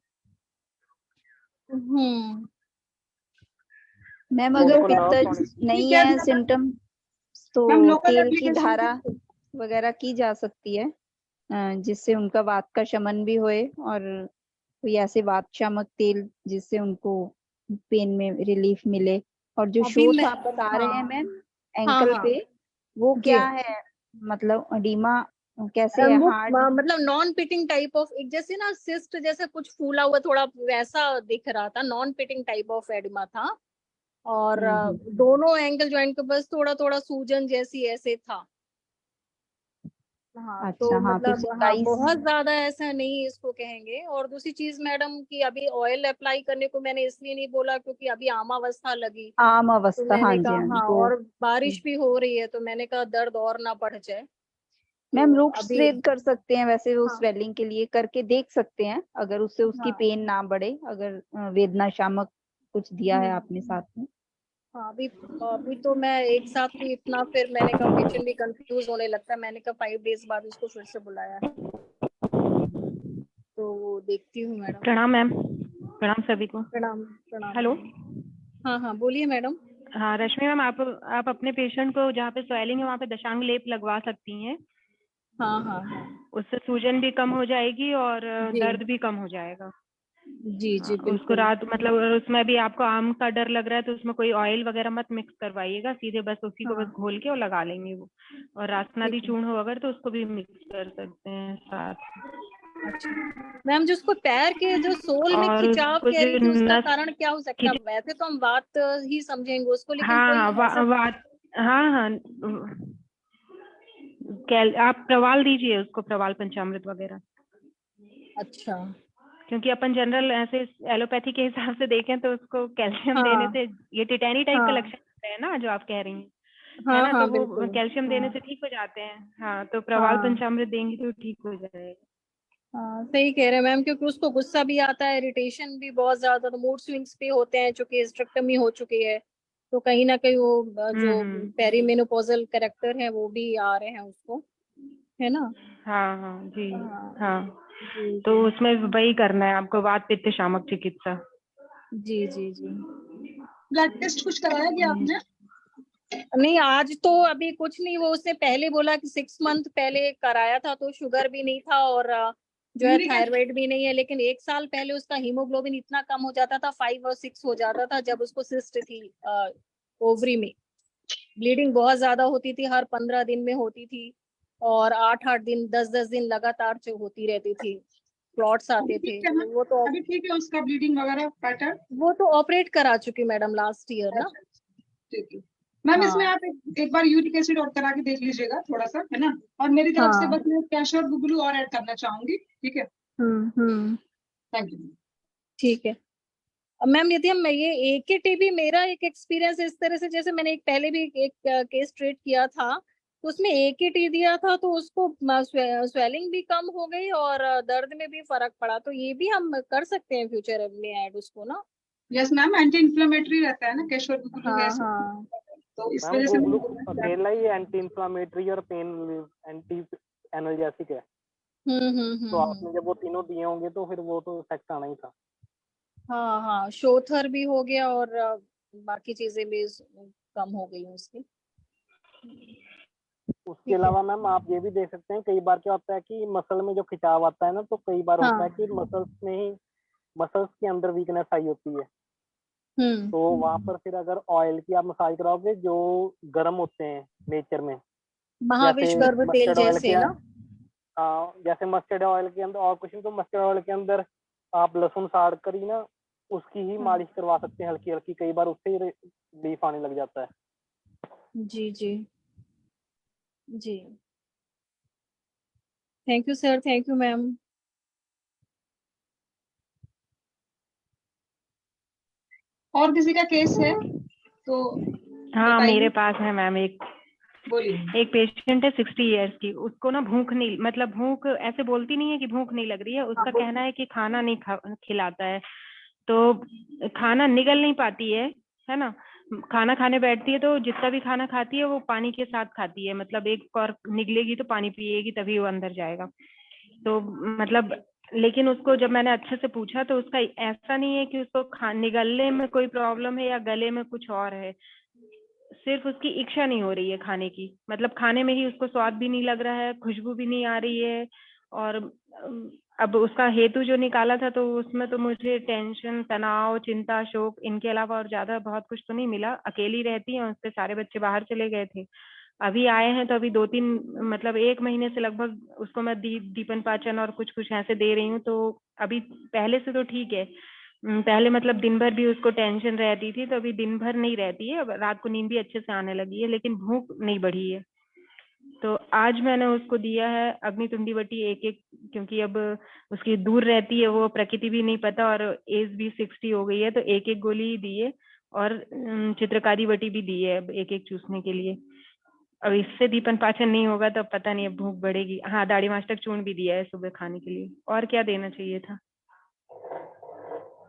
मैम
तो
अगर
उनको
फिर
नर्व
तक नहीं है सिम्टम तो
मैम लोकल
तेल की
एप्लीकेशन
धारा वगैरह की जा सकती है, जिससे उनका वात का शमन भी होए, और कोई ऐसे वात शामक तेल जिससे उनको पेन में रिलीफ मिले। और जो
अभी
शोथ
मैं
आप बता रहे हैं मैम
हाँ
एंकल
हाँ
पे, वो
जी।
क्या है, मतलब अडीमा कैसे है, हार्ड।
मतलब नॉन पिटिंग टाइप ऑफ, एक जैसे ना सिस्ट जैसे कुछ फूला हुआ थोड़ा वैसा दिख रहा था, non pitting type of oedema था। और दोनों एंकल जॉइंट के बस थोड़ा थोड़ा सूजन जैसी ऐसे था। हाँ तो
अच्छा, हाँ, तो
मतलब हाँ
27
बहुत ज्यादा ऐसा नहीं इसको कहेंगे। और दूसरी चीज मैडम कि अभी ऑयल अप्लाई करने को मैंने इसलिए नहीं बोला क्योंकि अभी आमावस्था लगी,
आम
तो
अवस्था, हाँ
मैंने
जी,
कहा
हाँ जी,
हाँ,
तो
और बारिश भी हो रही है तो मैंने कहा दर्द और ना बढ़ जाए।
मैम
तो
रूट
अभी
स्प्रेड कर सकते हैं, वैसे वो
हाँ
स्वेलिंग के लिए करके देख सकते हैं, अगर उससे उसकी
हाँ
पेन ना बढ़े, अगर वेदना शामक कुछ दिया है आपने साथ में।
हाँ अभी तो मैं एक साथ भी इतना, फिर मैंने कहा पेशेंट भी कंफ्यूज होने लगता है, मैंने कहा 5 डेज बाद उसको फिर से बुलाया है, तो वो देखती हूँ मैडम।
प्रणाम मैम। प्रणाम सभी को।
प्रणाम प्रणाम
हेलो।
मैम। हाँ हाँ बोलिए मैडम।
हाँ रश्मि मैम, आप अपने पेशेंट को जहाँ पे स्वेलिंग है वहाँ पे दशांग लेप लगवा सकती हैं।
हाँ हाँ हाँ
उससे सूजन भी कम हो जाएगी और
जी
दर्द भी कम हो जाएगा।
जी जी
उसको
बिल्कुल।
रात मतलब, अगर उसमें भी आपको आम का डर लग रहा है तो उसमें कोई ऑयल वगैरह मत मिक्स करवाइएगा, सीधे बस उसी को बस
हाँ
घोल के और लगा लेंगे वो। और रासनादी
ठीक है।
चूर्ण हो अगर तो उसको भी मिक्स कर सकते हैं साथ।
अच्छा मैम, जो उसको पैर के जो सोल में
और
खिंचाव
उसको
कह रही
जो
थी उसका
नस
कारण क्या हो सकता है?
खिंच
वैसे तो हम बात ही समझेंगे उसको, लेकिन
हाँ
कोई
हाँ
ऐसा
हाँ हाँ, आप प्रवाल दीजिए उसको, प्रवाल पंचामृत वगैरह।
अच्छा
क्योंकि अपन जनरल ऐसे एलोपैथी के हिसाब से देखें तो उसको कैल्शियम देने
हाँ
से, ये टिटेनी टाइप का
हाँ
लक्षण होता है ना जो आप कह रही हैं, है
हाँ
ना,
हाँ
तो वो
बिल्कुल।
कैल्शियम देने
हाँ
से ठीक हो जाते हैं। हाँ, तो प्रवाल
हाँ
पंचामृत देंगी तो ठीक हो जाएगा।
हाँ सही कह रहे हैं मैम, क्योंकि उसको गुस्सा भी आता है, इरिटेशन भी बहुत ज्यादा, तो मूड स्विंग्स भी होते हैं, चूंकि हिस्टेरेक्टमी हो चुकी है, तो कहीं ना कहीं वो जो
हम्म।
पेरीमेनोपॉजल कैरेक्टर है वो भी आ रहे हैं उसको, है ना।
हाँ हाँ जी।
हाँ
हाँ,
जी
तो
जी
उसमें वही करना है आपको, वात पित्त शामक चिकित्सा।
जी जी जी।
ब्लड टेस्ट कुछ कराया क्या
हम्म।
आपने?
नहीं आज तो अभी कुछ नहीं, वो उसने पहले बोला कि 6 मंथ पहले कराया था तो शुगर भी नहीं था और जो है
यूरिक एसिड
थायराइड भी नहीं है, लेकिन 1 साल पहले उसका हीमोग्लोबिन इतना कम हो जाता था, 5 और 6 हो जाता था, जब उसको सिस्ट थी ओवरी में। ब्लीडिंग बहुत ज्यादा होती थी, हर 15 दिन में होती थी, और 8-8 दिन 10-10 दिन लगातार जो होती रहती थी, क्लॉट्स आते थे।
ठीक है मैम, अभी ठीक है उसका ब्लीडिंग वगैरह पैटर्न?
वो तो ऑपरेट करा चुकी मैडम लास्ट ईयर ना।
अच्छा, ठीक है मैम। इसमें
हाँ
आप एक बार यूरिक एसिड और करा के देख लीजिएगा थोड़ा सा, है ना। और मेरी तरफ से
हाँ
बस मैं कैशर गुगलू और ऐड करना चाहूंगी, ठीक है।
हम्म।
Thank you.
ठीक है। अब मैम यदि हम ये AKTB, मेरा एक एक्सपीरियंस इस तरह से, जैसे मैंने एक पहले भी एक केस ट्रीट किया था, तो उसमें AKT दिया था तो उसको स्वेलिंग भी कम हो गई और दर्द में भी फर्क पड़ा, तो ये भी हम कर सकते हैं फ्यूचर में ऐड उसको ना।
यस मैम, एंटी इन्फ्लेमेटरी रहता है ना केशर गुगलू है
हाँ
इसमें,
हाँ
तो इस
मैम
वजह से
गुगलू
मैं
अकेला ही एंटी इंफ्लामेटरी और पेन एंटी एनर्जेटिक है, तो आपने जब वो तीनों दिए होंगे तो फिर वो तो इफेक्ट आना ही था।
हाँ हाँ शोथर भी हो गया और बाकी चीजें भी कम हो गई उसकी।
उसके
ठीक है।
अलावा मैम आप ये भी देख सकते हैं, कई बार क्या होता है कि मसल में जो खिंचाव आता है ना, तो कई बार होता है
हाँ
कि मसल्स के अंदर वीकनेस आई होती है, तो वहां पर फिर अगर ऑयल की आप मसाज कराओगे जो गर्म होते हैं नेचर में, जैसे
महाविश्व गर्भ तेल
मस्टर्ड ऑयल
जैसे
के,
ना।
जैसे मस्टर्ड ऑयल के अंदर और कुछ नहीं, तो मस्टर्ड ऑयल के अंदर आप लहसुन साड़ कर ही ना उसकी ही मालिश करवा सकते हैं हल्की हल्की, कई बार उससे ही रिलीफ आने लग जाता है।
जी जी जी। Thank you sir, thank you ma'am.
और किसी का केस है तो
हाँ मेरे
बताइए,
पास है मैम,
बोलिए।
एक पेशेंट है 60 इयर्स की, उसको ना भूख नहीं, मतलब भूख ऐसे बोलती नहीं है कि भूख नहीं लग रही है,
हाँ
उसका कहना
बोलिए।
है कि खाना नहीं खिलाता है, तो खाना निगल नहीं पाती है ना। खाना खाने बैठती है तो जितना भी खाना खाती है वो पानी के साथ खाती है, मतलब एक और निगलेगी तो पानी पिएगी तभी वो अंदर जाएगा, तो मतलब, लेकिन उसको जब मैंने अच्छे से पूछा तो उसका ऐसा नहीं है कि उसको निगलने में कोई प्रॉब्लम है या गले में कुछ और है, सिर्फ उसकी इच्छा नहीं हो रही है खाने की, मतलब खाने में ही उसको स्वाद भी नहीं लग रहा है, खुशबू भी नहीं आ रही है। और अब उसका हेतु जो निकाला था तो उसमें तो मुझे टेंशन, तनाव, चिंता, शोक, इनके अलावा और ज्यादा बहुत कुछ तो नहीं मिला। अकेली रहती है, उसके सारे बच्चे बाहर चले गए थे, अभी आए हैं, तो अभी 2-3 मतलब 1 महीने से लगभग उसको मैं दीपन पाचन और कुछ कुछ ऐसे दे रही हूँ, तो अभी पहले से तो ठीक है, पहले मतलब दिन भर भी उसको टेंशन रहती थी, तो अभी दिन भर नहीं रहती है, अब रात को नींद भी अच्छे से आने लगी है, लेकिन भूख नहीं बढ़ी है। तो आज मैंने उसको दिया है अग्नितुंडी वटी एक, क्योंकि अब उसकी दूर रहती है, वो प्रकृति भी नहीं पता, और एज भी 60 हो गई है, तो एक गोली ही दी है, और चित्रकारी वटी भी दी है अब एक चूसने के लिए। अब इससे दीपन पाचन नहीं होगा तो पता नहीं अब भूख बढ़ेगी। हाँ, दाढ़ी मास्टक चूर्ण भी दिया है सुबह खाने के लिए। और क्या देना चाहिए था?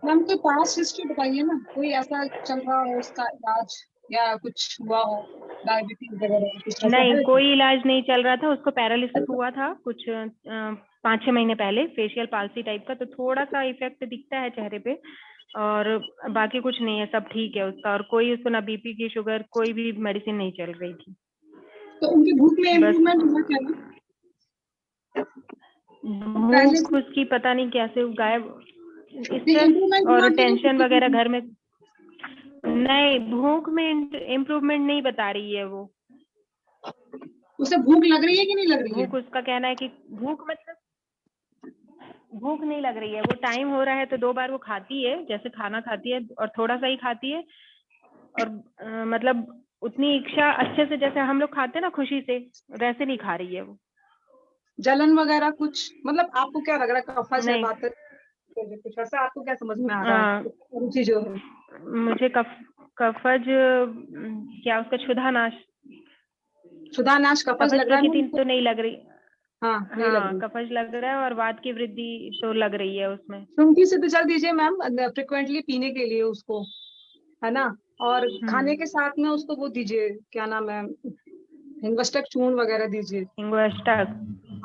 मैम कोई पास्ट हिस्ट्री बताइए ना, कोई ऐसा चल रहा हो उसका इलाज या कुछ हुआ हो, डायबिटीज वगैरह कुछ ऐसा
नहीं,
है?
कोई इलाज नहीं चल रहा था। उसको पैरालिसिस हुआ था कुछ 5-6 महीने पहले, फेशियल पाल्सी टाइप का, तो थोड़ा सा इफेक्ट दिखता है चेहरे पे, और बाकी कुछ नहीं है, सब ठीक है उसका। और कोई उसको ना बीपी की, शुगर, कोई भी मेडिसिन नहीं चल रही थी।
तो उनकी भूख में इम्प्रूवमेंट हुआ क्या ना?
भूख उसकी पता नहीं कैसे गायब, स्ट्रेस और टेंशन वगैरह घर में। नहीं, भूख में इम्प्रूवमेंट नहीं बता रही है वो।
उसे भूख लग रही है कि नहीं लग रही है?
भूख, उसका कहना है कि भूख मतलब भूख नहीं लग रही है। वो टाइम हो रहा है तो 2 बार वो खाती है, जैसे खाना खाती है, और थोड़ा सा ही खाती है, और मतलब उतनी इच्छा अच्छे से जैसे हम लोग खाते हैं ना खुशी से, वैसे नहीं खा रही है वो।
जलन वगैरह कुछ, मतलब आपको क्या लग रहा है, कफज है, बात कुछ ऐसा आपको क्या समझ में आ रहा है? रुचि जो है
मुझे कफज, क्या उसका क्षुधानाश
कफज लग रहा है
तो नहीं लग रही।
हाँ, नहीं लग रही।
कफज लग रहा है, और वात की वृद्धि तो लग रही है उसमें।
शुंठी से तो चल दीजिए मैम, फ्रिक्वेंटली पीने के लिए उसको, है ना, और खाने के साथ में उसको वो दीजिए, क्या नाम है, हिंगोष्टक चूर्ण वगैरह दीजिए।
हिंगोष्टक,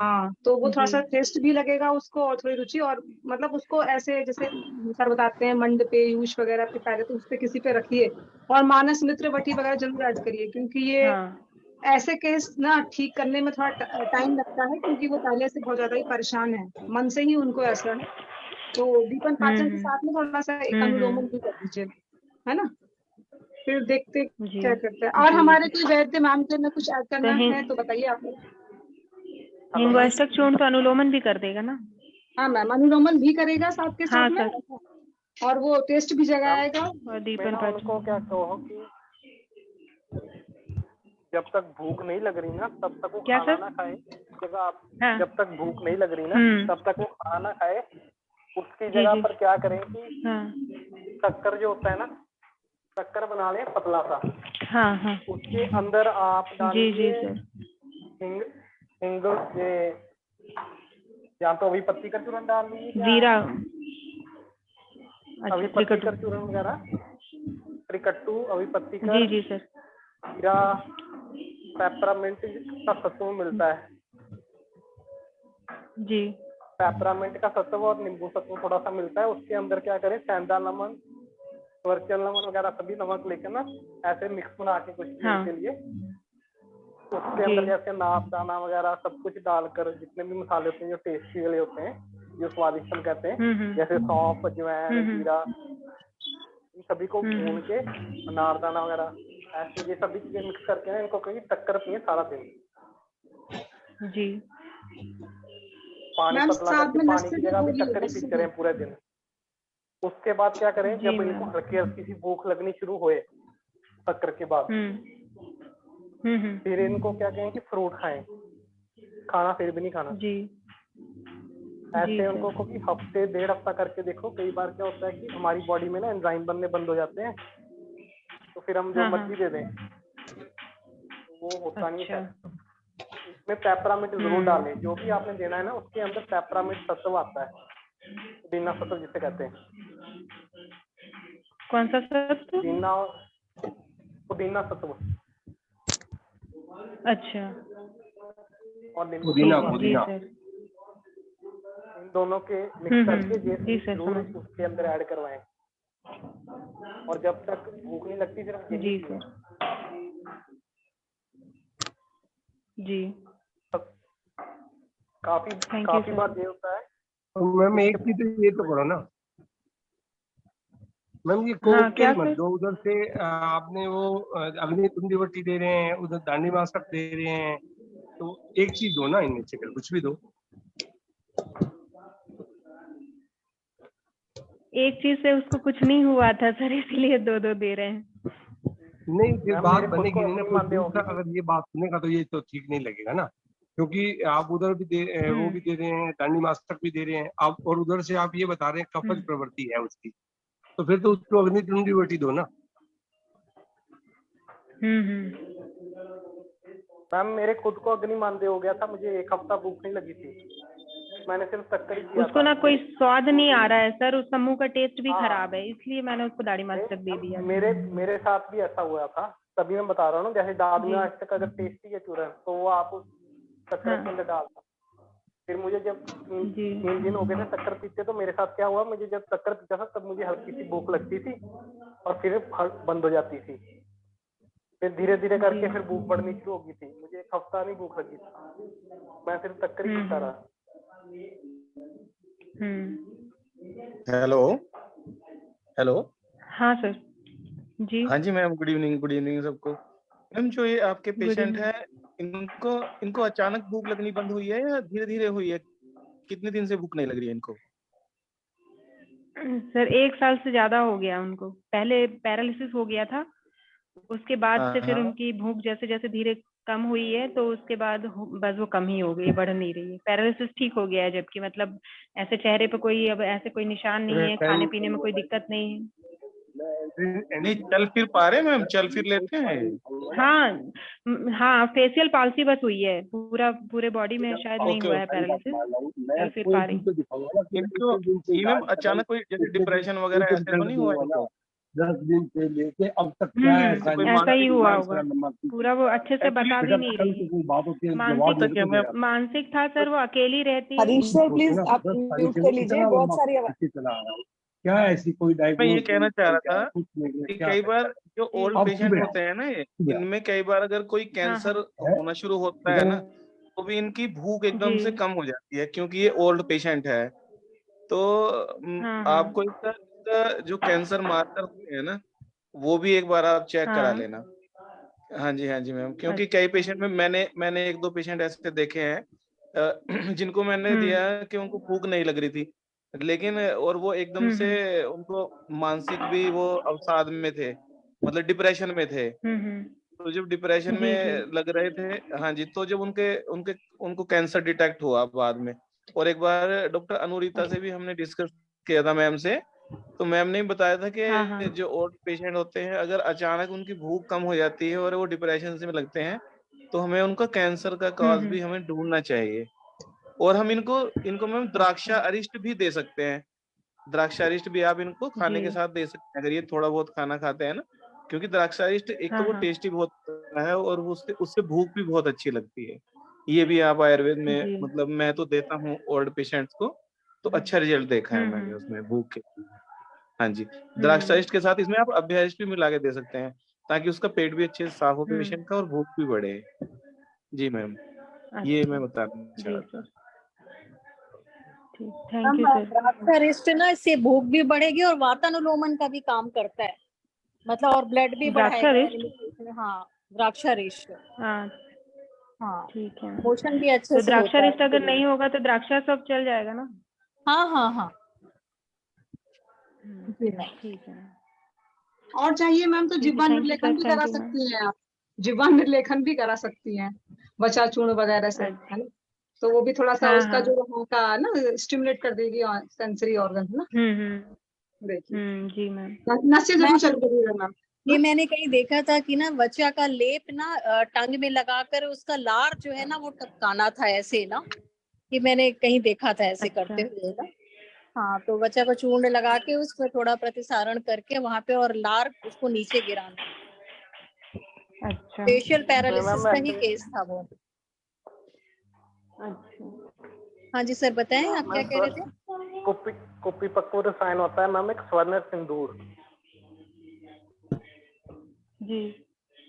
हाँ, तो वो थोड़ा सा टेस्ट भी लगेगा उसको, और थोड़ी रुचि, और मतलब उसको ऐसे जैसे सर बताते हैं मंड पे, यूश वगैरह पे, पहले तो उस पे किसी पे रखिए, और मानस मित्र वटी वगैरह जरूर ऐड करिए, क्योंकि ये ऐसे केस ना ठीक करने में थोड़ा टाइम लगता है, क्योंकि वो पहले से बहुत ज्यादा ही परेशान है, मन से ही उनको ऐसा है। तो दीपन पाचन के साथ में थोड़ा सा एक अनुलोमन भी कर दीजिए, है ना, फिर देखते क्या करते हैं। और हमारे कोई वैद्य मैम के में कुछ ऐड करना है तो बताइए आप।
हिंगोष्टक चूर्ण तो अनुलोमन भी कर देगा ना?
हाँ मैम, अनुलोमन भी करेगा साथ के साथ में, और वो टेस्ट भी जगाएगा।
और दीपन
उनको क्या कहो कि जब तक भूख नहीं लग रही ना तब तक वो खाना ना खाए। जब तक भूख नहीं लग रही ना तब तक वो खाना ना खाए। उसकी जगह पर क्या करें कि शक्कर जो होता है ना, शक्कर बना लें पतला सा।
हाँ।
उसके अंदर आप डालिए हिंग, या तो अभी पत्ती का चूर्ण डाल लीजिए,
जीरा,
अभी पत्ती का चूर्ण वगैरह, त्रिकट्टू, अभी पत्ती का,
जी सर,
जीरा, पेपरामिंट का सत्व मिलता है
जी।
पेपरामिंट का सत्व और नींबू सत्व थोड़ा सा मिलता है। उसके अंदर क्या करें, सेंधा नमक, वर्चल नमक वगैरह सभी नमक लेकर ना ऐसे मिक्स बना के कुछ देर के लिए उसके अंदर जैसे नापदाना वगैरह सब कुछ डालकर, जितने भी मसाले होते हैं जो टेस्टी वाले होते हैं, जो स्वादिष्ट हम कहते हैं, जैसे सौंफ, अजवाइन, जीरा, इन सभी को भून के, अनारदाना वगैरह ऐसे ये सभी चीजें मिक्स करके ना इनको कहीं टक्कर पिए सारा दिन
जी।
पानी पतला करके, पानी की जगह भी टक्कर ही पीते करें पूरे दिन। उसके बाद क्या करें, जब इनको हल्की हल्की सी भूख लगनी शुरू होए शक्कर के बाद, फिर इनको क्या कहें कि फ्रूट खाएं, खाना फिर भी नहीं खाना
जी।
ऐसे उनको क्योंकि हफ्ते 1.5 हफ्ता करके देखो। कई बार क्या होता है कि हमारी बॉडी में ना एंजाइम बनने बंद हो जाते हैं, तो फिर हम जो मर्जी दे दें वो होता नहीं है। इसमें पेपरामिंट जरूर डालें, जो भी आपने देना है ना उसके अंदर पेपरामिंट सत्व आता है, पुदीना सत्व जिसे कहते हैं।
कौन सा सत्व?
पुदीना सत्व।
अच्छा।
और पुदीना इन दोनों के मिक्स करके जरूर उसके अंदर ऐड करवाएं। और जब तक भूख नहीं लगती सिर्फ
जी सर जी।
काफी बार ये होता है।
मैम एक चीज तो ये तो करो ना मैम, ये कोकटेल मत दो। उधर से आपने वो अग्नितुंडी वटी दे रहे हैं, उधर दांडी मास्टक दे रहे हैं, तो एक चीज दो ना, इनमें से कुछ भी दो।
एक चीज से उसको कुछ नहीं हुआ था सर, इसीलिए 2-2 दे रहे हैं।
नहीं, फिर
मैम,
बात
मेरे खुद
बनेगी
को
नहीं ना,
अपनी
कोई
मानदेय
दूसरा
होगी।
अगर ये बात सुनेगा तो ये तो ठीक नहीं लगेगा ना, क्योंकि आप उधर भी वो भी दे रहे हैं, दांडी मास्टर भी दे रहे हैं आप, और उधर से आप ये बता रहे हैं कफज प्रवृत्ति है उसकी, तो फिर तो उसको अग्नि तुंडी वटी दो ना।
मैम, मेरे खुद को अग्नि मानदेय हो गया था, मुझे 1 हफ्ता भूख नहीं लगी थी, मैंने सिर्फ शक्कर ही किया
उसको
था।
ना कोई स्वाद नहीं आ रहा है सर, उसका मुंह का टेस्ट भी खराब है, इसलिए मैंने उसको दाढ़ी मास्टर दे दिया।
मेरे साथ भी ऐसा हुआ था, तभी मैं बता रहा हूँ ना, जैसे दाद में आज तक अगर टेस्टी है चूरन तो वो आप शक्कर के अंदर डालता। फिर मुझे जब 3 दिन हो गए थे शक्कर पीते, तो मेरे साथ क्या हुआ, मुझे जब शक्कर पीता था तब मुझे हल्की सी भूख लगती थी और फिर बंद हो जाती थी, फिर धीरे धीरे करके फिर भूख बढ़नी शुरू हो गई थी। मुझे 1 हफ्ता नहीं भूख लगी थी, मैं सिर्फ शक्कर ही पीता रहा।
Hello hello.
हाँ सर जी।
हाँ जी मैम, गुड इवनिंग सबको। मैम, जो ये आपके पेशेंट है, इनको अचानक भूख लगनी बंद हुई है या धीरे धीरे हुई है? कितने दिन से भूख नहीं लग रही है इनको?
सर 1 साल से ज्यादा हो गया उनको, पहले पैरालिसिस हो गया था, उसके बाद से फिर उनकी भूख जैसे जैसे धीरे कम हुई है, तो उसके बाद बस वो कम ही हो गई, बढ़ नहीं रही है। पैरालिसिस ठीक हो गया है, जबकि मतलब ऐसे चेहरे पे कोई अब ऐसे कोई निशान नहीं है, खाने पीने में कोई दिक्कत नहीं है।
नहीं चल फिर पा रहे मैम, चल फिर लेते हैं?
हाँ, फेशियल पाल्सी बस हुई है, पूरे बॉडी में शायद नहीं हुआ है पैरालिसिस, चल फिर पा रही।
इनको ये मैम अचानक कोई जैसे डिप्रेशन वगैरह ऐसे तो नहीं हुआ इनको?
10 दिन से लेके अब तक क्या
ऐसा ही हुआ होगा, पूरा वो अच्छे से बता भी नहीं रही। मानसिक था सर, वो अकेली रहती है।
हरीश सर प्लीज आप म्यूट कर लीजिए, बहुत सारी
क्या ऐसी कोई
मैं ये कहना चाह रहा था कि कई बार जो ओल्ड पेशेंट होते हैं ना, इनमें कई बार अगर कोई कैंसर होना शुरू होता है ना, तो भी इनकी भूख एकदम से कम हो जाती है, क्योंकि ये ओल्ड पेशेंट है। तो आपको इसका जो कैंसर मार्कर होते हैं ना, वो भी एक बार आप चेक करा लेना। हाँ जी मैम, क्योंकि कई पेशेंट में मैंने 1-2 पेशेंट ऐसे देखे हैं जिनको मैंने दिया कि उनको भूख नहीं लग रही थी, लेकिन और वो एकदम से उनको मानसिक भी वो अवसाद में थे, मतलब डिप्रेशन में थे। तो जब डिप्रेशन में लग रहे थे, हाँ जी, तो जब उनको कैंसर डिटेक्ट हुआ बाद में, और एक बार डॉक्टर अनुरीता से भी हमने डिस्कस किया था मैम से, तो मैम ने बताया था कि जो ओल्ड पेशेंट होते हैं, अगर अचानक उनकी भूख कम हो जाती है और वो डिप्रेशन से लगते हैं, तो हमें उनका कैंसर का कॉज भी हमें ढूंढना चाहिए। और हम इनको मैम द्राक्षा अरिष्ट भी दे सकते हैं। द्राक्षा अरिष्ट भी आप इनको खाने के साथ दे सकते हैं, अगर ये थोड़ा बहुत खाना खाते हैं ना, क्योंकि द्राक्षा अरिष्ट एक तो वो टेस्टी बहुत है और उससे भूख भी बहुत अच्छी लगती है। ये भी आप आयुर्वेद में, मतलब मैं तो देता हूँ ओल्ड पेशेंट्स को, तो अच्छा रिजल्ट देखा है मैंने उसमें भूख के। हाँ जी, द्राक्षारिष्ट के साथ इसमें आप अभ्यारिष्ट भी मिला के दे सकते हैं, ताकि उसका पेट भी अच्छे से साफ हो पेशेंट का और भूख भी बढ़े। जी मैम, ये मैं बताना चाह रहा था।
Thank you sir.
द्राक्षारिष्ट ना, इससे भूख भी बढ़ेगी और वातानुलोमन का भी काम करता है, मतलब और ब्लड भी बढ़ाएगा। हाँ, द्राक्षारिष्ट। हाँ
ठीक है,
पोषण भी अच्छे
तो
से
द्राक्षारिष्ट अगर नहीं होगा तो द्राक्षा सब चल जाएगा ना?
हाँ
ठीक है।
और चाहिए मैम तो जिह्वा निर्लेखन भी करा सकती हैं आप, जिह्वा निर्लेखन भी करा सकती हैं बचा चूर्ण वगैरह से, है ना, तो वो भी थोड़ा सा उसका जो वहाँ का ना स्टिमुलेट कर देगी सेंसरी ऑर्गन ना। देखिए
जी मैम,
नसें जरूर चल करिएगा मैम।
ये मैंने कहीं देखा था कि ना वचा का लेप ना टंग में लगाकर उसका लार जो है ना वो टपकाना था ऐसे ना, कि मैंने कहीं देखा था ऐसे करते हुए ना। हाँ, तो वचा को चूर्ण लगा के उसमें थोड़ा प्रतिसारण करके वहां पे और लार उसको नीचे गिराना।
अच्छा,
फेशियल पैरालिसिस का ही केस था वो।
अच्छा,
हाँ जी सर, बताएं आप क्या कह रहे थे?
कुप्पी पक्व रसायन होता है मैम, एक स्वर्ण सिंदूर
जी,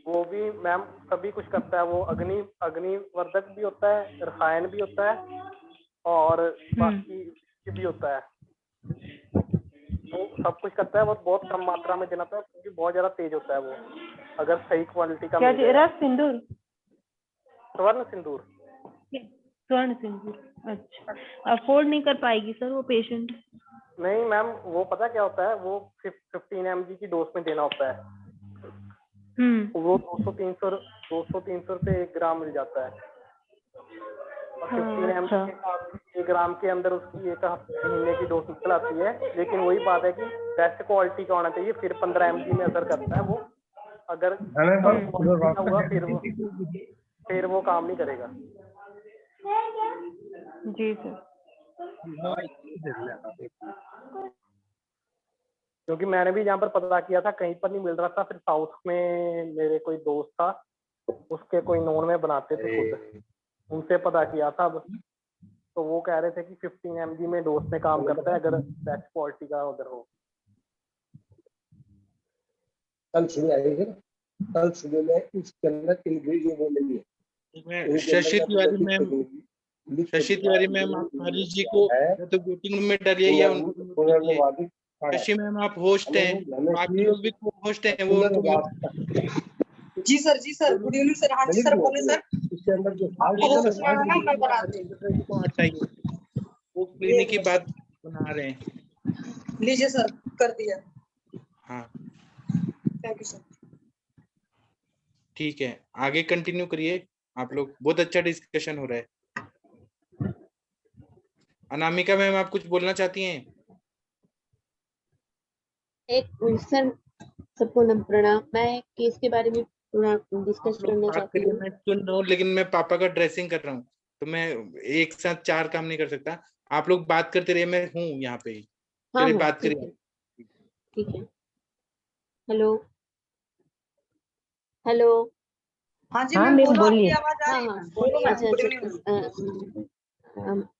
वो भी मैम सभी कुछ करता है। वो अग्निवर्धक भी होता है, रसायन भी होता है और बाकी भी होता है, वो सब कुछ करता है। वो बहुत कम मात्रा में देना था क्योंकि बहुत ज्यादा तेज होता है वो, अगर सही क्वालिटी का।
क्या रस सिंदूर?
स्वर्ण सिंदूर।
स्वर्ण सिंदूर, अच्छा। अफोर्ड नहीं कर पाएगी सर वो पेशेंट?
नहीं मैम, वो पता क्या होता है, वो 15 mg की डोज में देना होता है। वो 200-300 रुपए 1 ग्राम मिल जाता है। और 15 mg के साथ 1 ग्राम के अंदर उसकी 1 महीने की डोज निकल आती है। लेकिन वही बात है कि बेस्ट क्वालिटी का होना चाहिए, फिर 15 mg में असर करता है वो। अगर हुआ फिर वो काम नहीं करेगा।
जी सर।
क्योंकि मैंने भी यहाँ पर पता किया था, कहीं पर नहीं मिल रहा था। फिर साउथ में मेरे कोई दोस्त था, उसके कोई नॉन में बनाते थे खुद, उनसे पता किया था। तो वो कह रहे थे कि 15 mg में डोज में काम करता है अगर बेस्ट क्वालिटी का अगर हो।
कल सुबह आएगी, कल सुबह में इसके अंदर इंग्रेडिएंट बोलेंगे।
शशि तिवारी मैम, आप हरीश जी को तो वेटिंग रूम में डालिए या उनको। शशि मैम आप होस्ट हैं, बाकी लोग भी होस्ट हैं, वो उनको।
जी सर, गुड इवनिंग सर। हाँ जी सर, बोले सर।
इसके अंदर जो
चाहिए वो क्लिनिक की बात बना रहे हैं।
लीजिए सर, कर दिया।
हाँ
थैंक यू सर।
ठीक है, आगे कंटिन्यू करिए आप लोग, बहुत अच्छा डिस्कशन हो रहा है। अनामिका मैम आप कुछ बोलना चाहती हैं?
एक सर, सबको प्रणाम। मैं केस के बारे में डिस्कस करना चाहती हूँ।
मैं सुन रहा हूँ, लेकिन मैं पापा का ड्रेसिंग कर रहा हूँ, तो मैं एक साथ 4 काम नहीं कर सकता। आप लोग बात करते रहिए, मैं हूँ यहाँ पे।
हाँ,
चलिए बात करिए।
ठीक है। Hello hello.
हाँ जी मैम, बोलो, आपकी आवाज आ रही है।
अच्छा,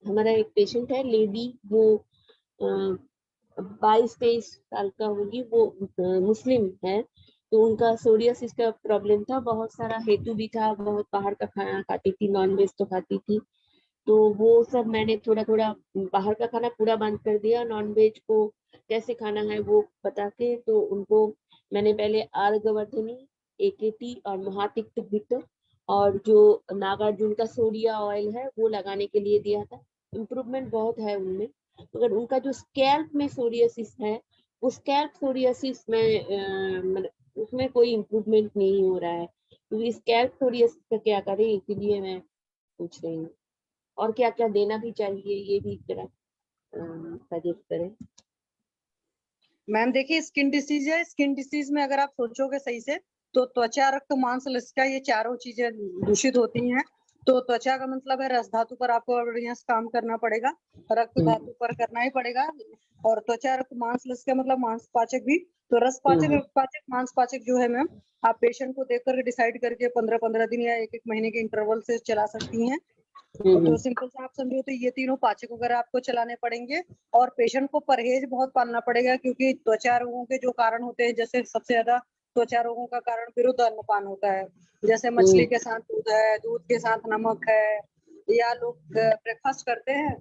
हमारा एक पेशेंट है, लेडी, वो 22-23 साल का होगी, वो मुस्लिम है। तो उनका सोरियासिस का प्रॉब्लम था, बहुत सारा हेतु भी था, बहुत बाहर का खाना खाती थी, नॉनवेज तो खाती थी। तो वो सब मैंने थोड़ा थोड़ा बाहर का खाना पूरा बंद कर दिया, नॉनवेज को कैसे खाना है वो बता के। तो उनको मैंने पहले आर्गवर्धनी, AKT और महातिक्त और जो नागार्जुन का सोडिया ऑयल है वो लगाने के लिए दिया था। इम्प्रूवमेंट बहुत है उनमें, मगर उनका जो स्कैल्प में सोरियासिस है, वो स्कैल्प सोरियासिस में उसमें कोई इम्प्रूवमेंट नहीं हो रहा है। तो स्कैल्प सोरियासिस का क्या करें, इसीलिए मैं पूछ रही हूँ। और क्या क्या देना भी चाहिए, ये भी जरा सजेस्ट करें।
मैम देखिए, स्किन डिसीज है। स्किन डिसीज में अगर आप सोचोगे सही से, तो त्वचा, रक्त, मांस, लसिका, ये चारों चीजें दूषित होती हैं। तो त्वचा का मतलब है रस धातु पर आपको बढ़िया से काम करना पड़ेगा, रक्त धातु पर करना ही पड़ेगा। और त्वचा, रक्त, मांस, लसिका मतलब मांसपाचक भी। तो रस पाचक, मांसपाचक जो है मैम, आप पेशेंट को देख करके डिसाइड करके 15-15 दिन या 1-1 महीने के इंटरवल से चला सकती हैं। तो सिंपल से आप समझो तो ये तीनों पाचक वगैरह आपको चलाने पड़ेंगे। और पेशेंट को परहेज बहुत पालना पड़ेगा, क्योंकि त्वचा रोगों के जो कारण होते हैं, जैसे सबसे ज्यादा त्वचा रोगों का कारण विरुद्ध अन्नपान होता है। जैसे मछली के साथ दूध है, दूध के साथ नमक है, या लोग ब्रेकफास्ट करते हैं।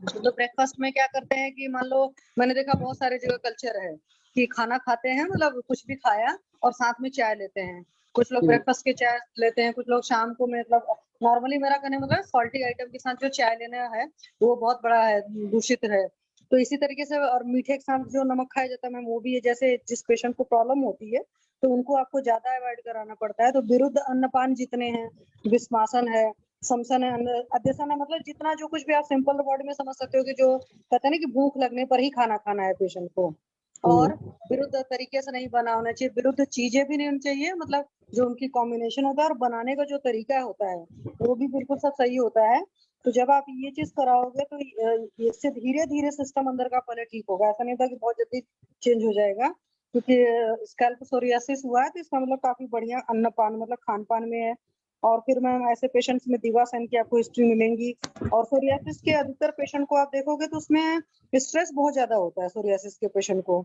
तो ब्रेकफास्ट में क्या करते हैं कि मान लो, मैंने देखा बहुत सारे जगह कल्चर है कि खाना खाते हैं, मतलब कुछ भी खाया और साथ में चाय लेते हैं। कुछ लोग ब्रेकफास्ट के चाय लेते हैं, कुछ लोग शाम को, मतलब नॉर्मली मेरा कहने मतलब सॉल्टी आइटम के साथ जो चाय लेना है वो बहुत बड़ा है, दूषित है। तो इसी तरीके से, और मीठे के साथ जो नमक खाया जाता है मैम, वो भी है। जैसे जिस पेशेंट को प्रॉब्लम होती है तो उनको आपको ज्यादा अवॉइड कराना पड़ता है। तो विरुद्ध अन्नपान जितने हैं, विस्मासन है, समसन है, अध्यसन है, मतलब जितना जो कुछ भी आप सिंपल वर्ड में समझ सकते हो कि जो कहते हैं ना कि भूख लगने पर ही खाना खाना है पेशेंट को। और विरुद्ध तरीके से नहीं बना होना चाहिए, विरुद्ध चीजें भी नहीं होनी चाहिए, मतलब जो उनकी कॉम्बिनेशन होता है और बनाने का जो तरीका होता है वो भी बिल्कुल सब सही होता है। तो जब आप ये चीज कराओगे तो इससे धीरे धीरे सिस्टम अंदर का पहले ठीक होगा। ऐसा नहीं होता कि बहुत जल्दी चेंज हो जाएगा, क्योंकि स्कैल्प सोरियासिस हुआ है तो इसका मतलब काफी बढ़िया अन्नपान मतलब खान पान में है। और फिर मैम ऐसे पेशेंट्स में दिवासन की आपको हिस्ट्री मिलेंगी। और सोरियासिस के अधिकतर पेशेंट को आप देखोगे तो उसमें स्ट्रेस बहुत ज्यादा होता है सोरियासिस के पेशेंट को।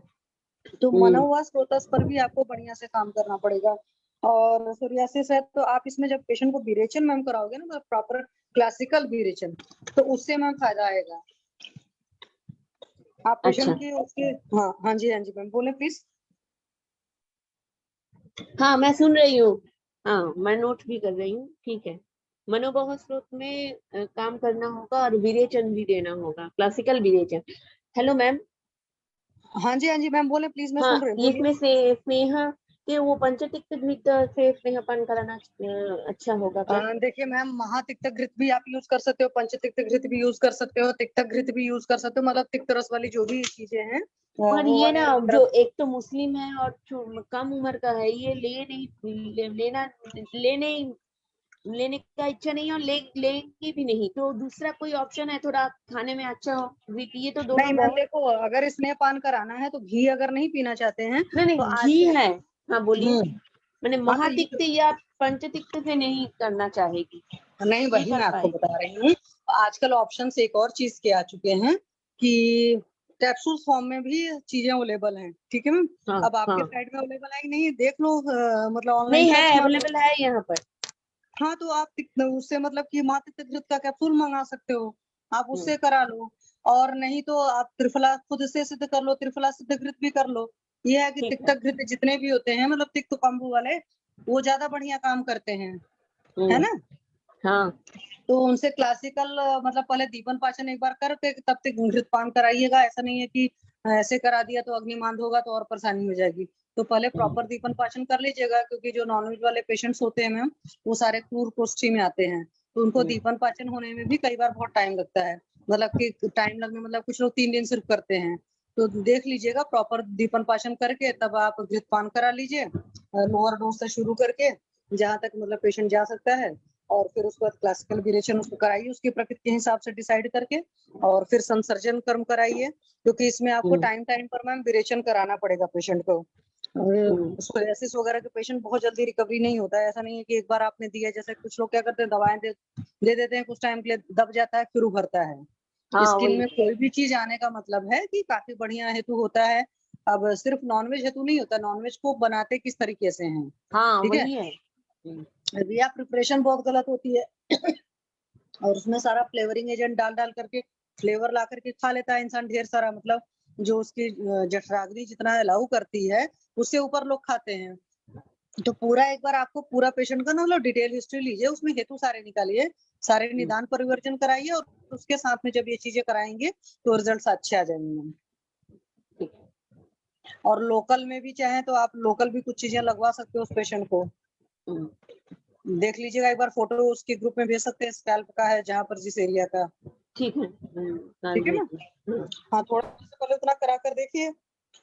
तो मनोवा स्रोतस पर भी आपको बढ़िया से काम करना पड़ेगा। और सोरियासिस है तो आप इसमें जब पेशेंट को विरेचन मैम कराओगे ना, मतलब प्रॉपर क्लासिकल विरेचन, तो उससे मैम फायदा आएगा। आप पेशेंट की उसके हाँ जी मैम बोले प्लीज।
हाँ मैं सुन रही हूँ, हाँ मैं नोट भी कर रही हूँ, ठीक है। मनोभाव स्रोत में काम करना होगा और विरेचन भी देना होगा, क्लासिकल विरेचन। Hello ma'am.
हाँ जी मैम बोले प्लीज, मैं
हाँ,
सुन रही हूँ।
इसमें से स्नेहा के वो पंचतिक्त घृत से स्नेहपान कराना अच्छा होगा क्या?
देखिए मैम, महातिक्त घृत भी आप यूज कर सकते हो, पंचतिक्त घृत भी यूज कर सकते हो, तिक्त घृत भी यूज कर सकते हो, मतलब तिक्त रस वाली जो भी चीजें हैं
पर
वो
ये
वाले
ना, जो एक तो मुस्लिम है और कम उम्र का है, ये लेने का इच्छा नहीं है और लेंगे भी नहीं, तो दूसरा कोई ऑप्शन है थोड़ा खाने में अच्छा हो? ये तो दोनों
नहीं मैम
बहुत।
देखो, अगर स्नेह पान कराना है तो घी अगर नहीं पीना चाहते हैं
नहीं
तो
घी है। हाँ बोलिए। मैंने
हाँ तो
महातिक्त या पंचतिक्त से नहीं करना चाहेगी।
नहीं, वही मैं आपको बता रही हूँ। आजकल ऑप्शन एक और चीज के आ चुके हैं कि कैप्सूल फॉर्म में भी चीजें अवेलेबल हैं, ठीक है मैम।
हाँ,
अब आपके
हाँ।
साइड में अवेलेबल है कि नहीं देख लो, मतलब ऑनलाइन
नहीं
सर्च
है,
मार लो।
अवेलेबल है यहाँ पर।
हाँ तो आप उससे मतलब कि मातृत्व घृत का कैप्सूल मंगा सकते हो, आप उससे करा लो। और नहीं तो आप त्रिफला खुद से सिद्ध कर लो, त्रिफला सिद्ध घृत भी कर लो। ये है कि तिक्त घृत जितने भी होते हैं, मतलब तिक्त कांबू वाले, वो ज्यादा बढ़िया काम करते हैं, है ना।
हाँ।
तो उनसे क्लासिकल मतलब पहले दीपन पाचन एक बार करके तब तक घृत पान कराइएगा। ऐसा नहीं है कि ऐसे करा दिया तो अग्निमांद होगा तो और परेशानी हो जाएगी। तो पहले प्रॉपर दीपन पाचन कर लीजिएगा, क्योंकि जो नॉनवेज वाले पेशेंट्स होते हैं मैम, वो सारे क्रूर कोष्ठी में आते हैं, तो उनको दीपन पाचन होने में भी कई बार बहुत टाइम लगता है। मतलब कि टाइम लगने मतलब कुछ लोग 3 दिन सिर्फ करते हैं। तो देख लीजिएगा प्रॉपर दीपन पाचन करके तब आप घृत पान करा लीजिए, लोअर डोज से शुरू करके जहाँ तक मतलब पेशेंट जा सकता है। और फिर उसके बाद क्लासिकल विरेचन उसको कराइए उसकी प्रकृति के हिसाब से डिसाइड करके, और फिर संसर्जन कर्म कराइए, क्योंकि इसमें आपको टाइम टाइम पर मैम विरेचन कराना पड़ेगा पेशेंट को। सोरियासिस वगैरह के पेशेंट बहुत जल्दी रिकवरी नहीं होता है। ऐसा नहीं है कि एक बार आपने दिया, जैसे कुछ लोग क्या करते हैं दवाएं दे देते हैं, कुछ टाइम के लिए दब जाता है फिर उभरता है। स्किन में कोई भी चीज आने का मतलब है कि काफी बढ़िया हेतु होता है। अब सिर्फ नॉनवेज हेतु नहीं होता, नॉनवेज को बनाते किस तरीके से हैं,
हाँ
ठीक
वही
है।
है।
या प्रिपरेशन बहुत गलत होती है और उसमें सारा फ्लेवरिंग एजेंट डाल डाल करके फ्लेवर ला करके खा लेता है इंसान ढेर सारा, मतलब जो उसकी जठराग्नि जितना अलाउ करती है उससे ऊपर लोग खाते हैं। तो पूरा एक बार आपको पूरा पेशेंट का ना मतलब डिटेल हिस्ट्री लीजिए, उसमें हेतु सारे निकालिए, सारे निदान परिवर्जन कराइए, और उसके साथ में जब ये चीजें कराएंगे तो रिजल्ट अच्छे आ जाएंगे। और लोकल में भी चाहे तो आप लोकल भी कुछ चीजें लगवा सकते हो उस पेशेंट को। देख लीजिएगा एक बार फोटो उसके ग्रुप में भेज सकते हैं, स्कैल्प का है जहाँ पर जिस एरिया का।
ठीक है।
ठीक है ना। हाँ थोड़ा सा पहले उतना करा कर देखिए।